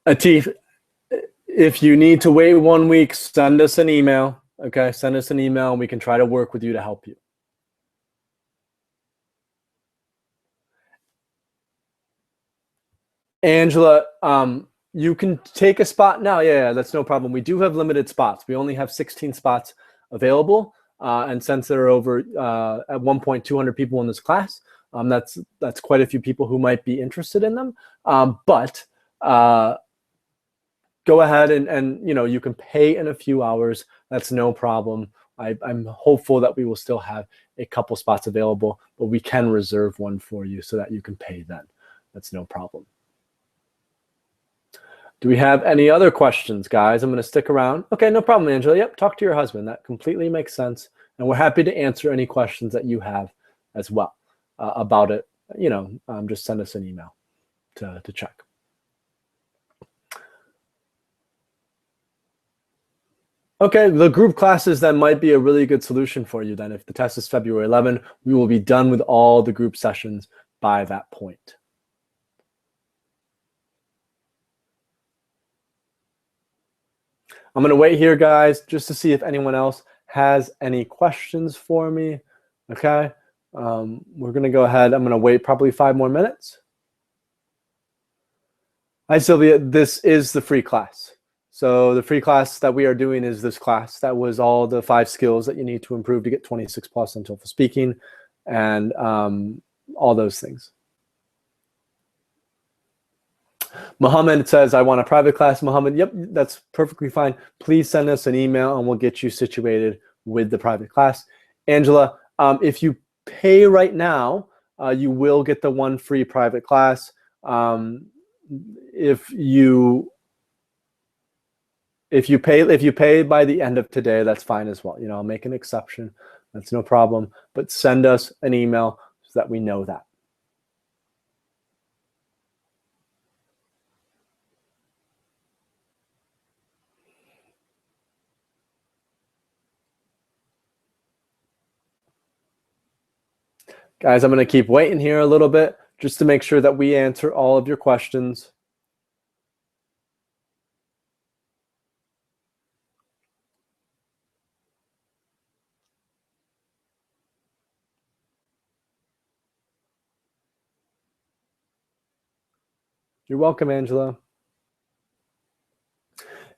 Atif, if you need to wait 1 week, send us an email. Okay, send us an email and we can try to work with you to help you. Angela, you can take a spot now. Yeah, that's no problem. We do have limited spots. We only have 16 spots available. And since there are over at one point 200 people in this class, that's quite a few people who might be interested in them. But go ahead and you can pay in a few hours. That's no problem. I'm hopeful that we will still have a couple spots available, but we can reserve one for you so that you can pay then. That's no problem. Do we have any other questions, guys? I'm going to stick around. Okay, no problem, Angela. Yep, talk to your husband. That completely makes sense. And we're happy to answer any questions that you have as well about it. Just send us an email to check. Okay, the group classes, that might be a really good solution for you then. If the test is February 11, we will be done with all the group sessions by that point. I'm going to wait here, guys, just to see if anyone else has any questions for me. Okay, we're going to go ahead. I'm going to wait probably 5 more minutes. Hi, Sylvia. This is the free class. So the free class that we are doing is this class. That was all the 5 skills that you need to improve to get 26 plus on TOEFL speaking and all those things. Mohammed says, I want a private class. Mohammed, yep, that's perfectly fine. Please send us an email and we'll get you situated with the private class. Angela, if you pay right now, you will get the 1 free private class. If you pay by the end of today, that's fine as well. I'll make an exception. That's no problem. But send us an email so that we know that. Guys, I'm going to keep waiting here a little bit just to make sure that we answer all of your questions. You're welcome, Angela.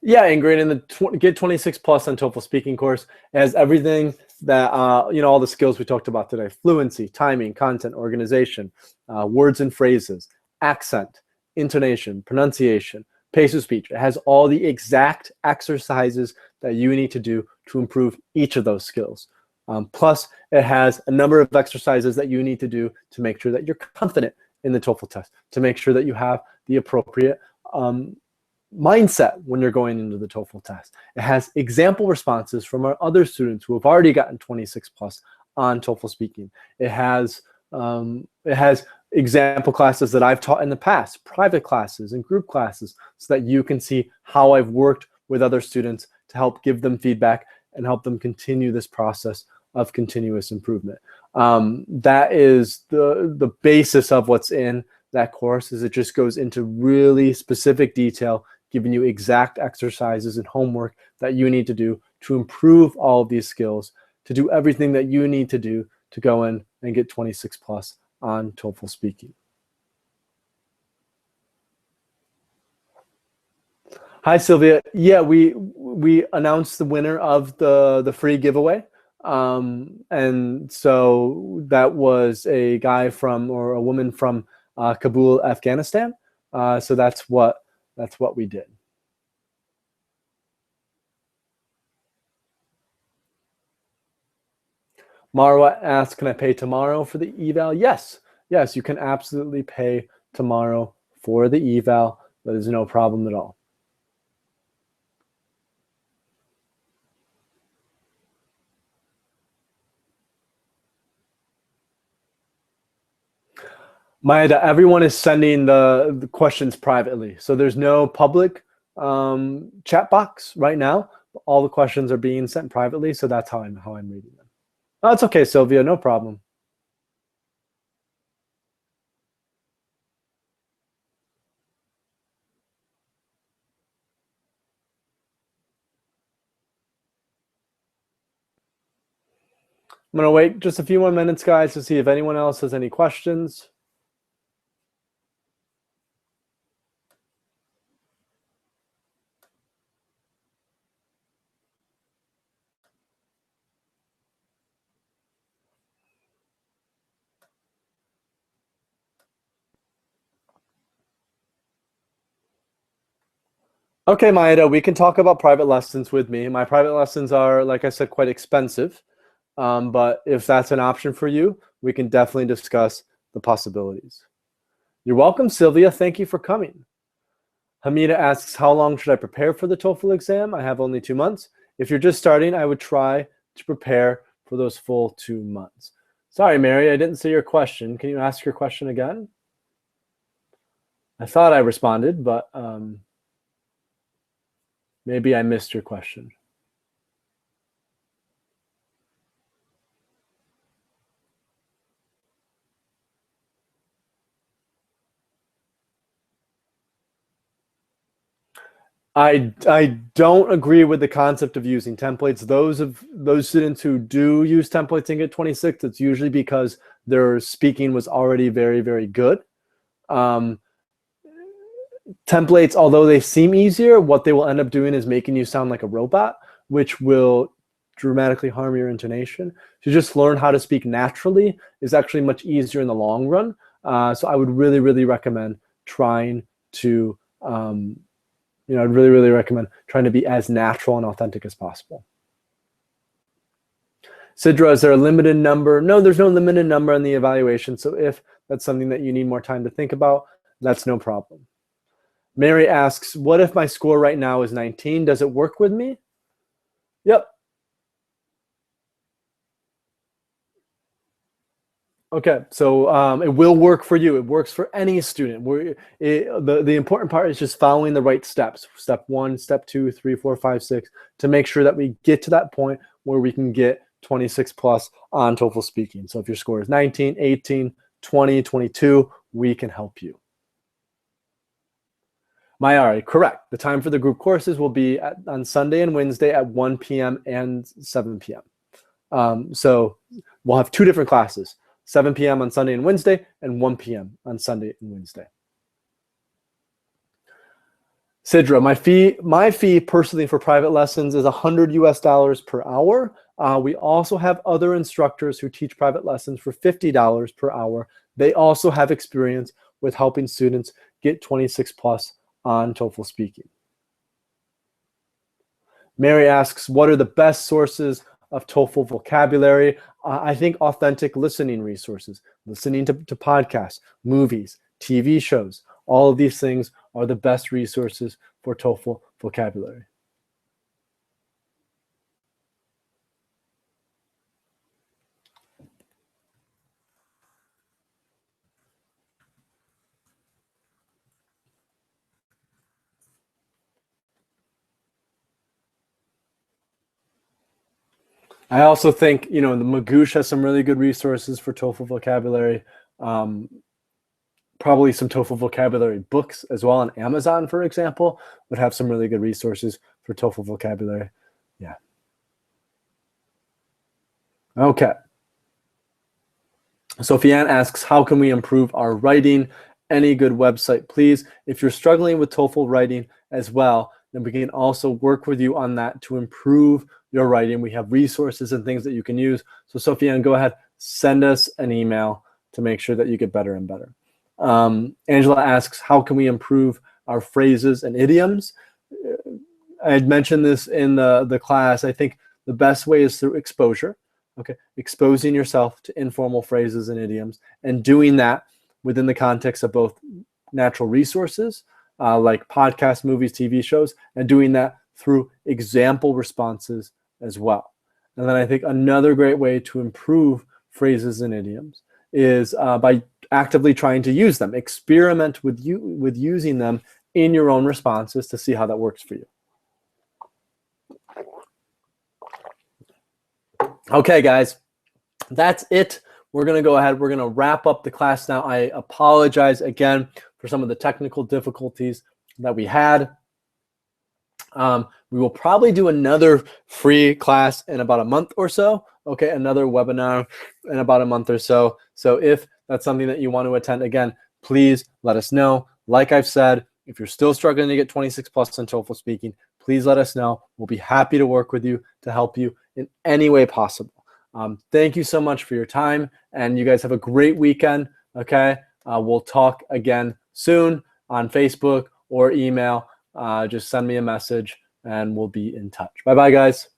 Yeah, Ingrid, in the Get 26 Plus on TOEFL speaking course, it has everything that, all the skills we talked about today: fluency, timing, content, organization, words and phrases, accent, intonation, pronunciation, pace of speech. It has all the exact exercises that you need to do to improve each of those skills. Plus, it has a number of exercises that you need to do to make sure that you're confident in the TOEFL test, to make sure that you have the appropriate mindset when you're going into the TOEFL test. It has example responses from our other students who have already gotten 26 plus on TOEFL speaking. It has example classes that I've taught in the past, private classes and group classes, so that you can see how I've worked with other students to help give them feedback and help them continue this process of continuous improvement. That is the basis of what's in that course. Is it just goes into really specific detail, giving you exact exercises and homework that you need to do to improve all of these skills, to do everything that you need to do to go in and get 26 plus on TOEFL speaking. Hi, Sylvia. Yeah, we announced the winner of the free giveaway. And so that was a guy or a woman from Kabul, Afghanistan. So that's what we did. Marwa asks, can I pay tomorrow for the eval? Yes, you can absolutely pay tomorrow for the eval. That is no problem at all. Maeda, everyone is sending the questions privately. So there's no public chat box right now. All the questions are being sent privately. So that's how I'm reading them. Oh, that's okay, Sylvia, no problem. I'm going to wait just a few more minutes, guys, to see if anyone else has any questions. Okay, Maeda, we can talk about private lessons with me. My private lessons are, like I said, quite expensive. But if that's an option for you, we can definitely discuss the possibilities. You're welcome, Sylvia. Thank you for coming. Hamida asks, how long should I prepare for the TOEFL exam? I have only 2 months. If you're just starting, I would try to prepare for those full 2 months. Sorry, Mary, I didn't see your question. Can you ask your question again? I thought I responded, but maybe I missed your question. I don't agree with the concept of using templates. Those students who do use templates and get 26, it's usually because their speaking was already very, very good. Templates, although they seem easier, what they will end up doing is making you sound like a robot, which will dramatically harm your intonation. To just learn how to speak naturally is actually much easier in the long run. So I would really, really recommend trying to I'd really, really recommend trying to be as natural and authentic as possible. Sidra, is there a limited number? No, there's no limited number on the evaluation. So if that's something that you need more time to think about, that's no problem. Mary asks, what if my score right now is 19? Does it work with me? Yep. Okay, so it will work for you. It works for any student. The important part is just following the right steps. Step 1, step 2, 3, 4, 5, 6, to make sure that we get to that point where we can get 26 plus on TOEFL speaking. So if your score is 19, 18, 20, 22, we can help you. Mayari, correct. The time for the group courses will be on Sunday and Wednesday at 1 p.m. and 7 p.m. So we'll have 2 different classes, 7 p.m. on Sunday and Wednesday and 1 p.m. on Sunday and Wednesday. Sidra, my fee personally for private lessons is $100 per hour. We also have other instructors who teach private lessons for $50 per hour. They also have experience with helping students get 26 plus on TOEFL speaking. Mary asks, what are the best sources of TOEFL vocabulary? I think authentic listening resources, listening to podcasts, movies, TV shows, all of these things are the best resources for TOEFL vocabulary. I also think, the Magoosh has some really good resources for TOEFL vocabulary. Probably some TOEFL vocabulary books as well on Amazon, for example, would have some really good resources for TOEFL vocabulary. Yeah. Okay. Sophianne asks, how can we improve our writing? Any good website, please. If you're struggling with TOEFL writing as well, then we can also work with you on that to improve your writing. We have resources and things that you can use. So Sophianne, go ahead, send us an email to make sure that you get better and better. Angela asks, how can we improve our phrases and idioms? I had mentioned this in the class. I think the best way is through exposure. Okay, exposing yourself to informal phrases and idioms, and doing that within the context of both natural resources like podcasts, movies, TV shows, and doing that through example responses as well. And then I think another great way to improve phrases and idioms is by actively trying to use them. Experiment with using them in your own responses to see how that works for you. Okay, guys, that's it. We're going to go ahead. We're going to wrap up the class now. I apologize again for some of the technical difficulties that we had. We will probably do another free class in about a month or so. Okay, another webinar in about a month or so. So if that's something that you want to attend, again, please let us know. Like I've said, if you're still struggling to get 26 plus in TOEFL speaking, please let us know. We'll be happy to work with you to help you in any way possible. Thank you so much for your time, and you guys have a great weekend. Okay, we'll talk again soon on Facebook or email. Just send me a message and we'll be in touch. Bye-bye, guys.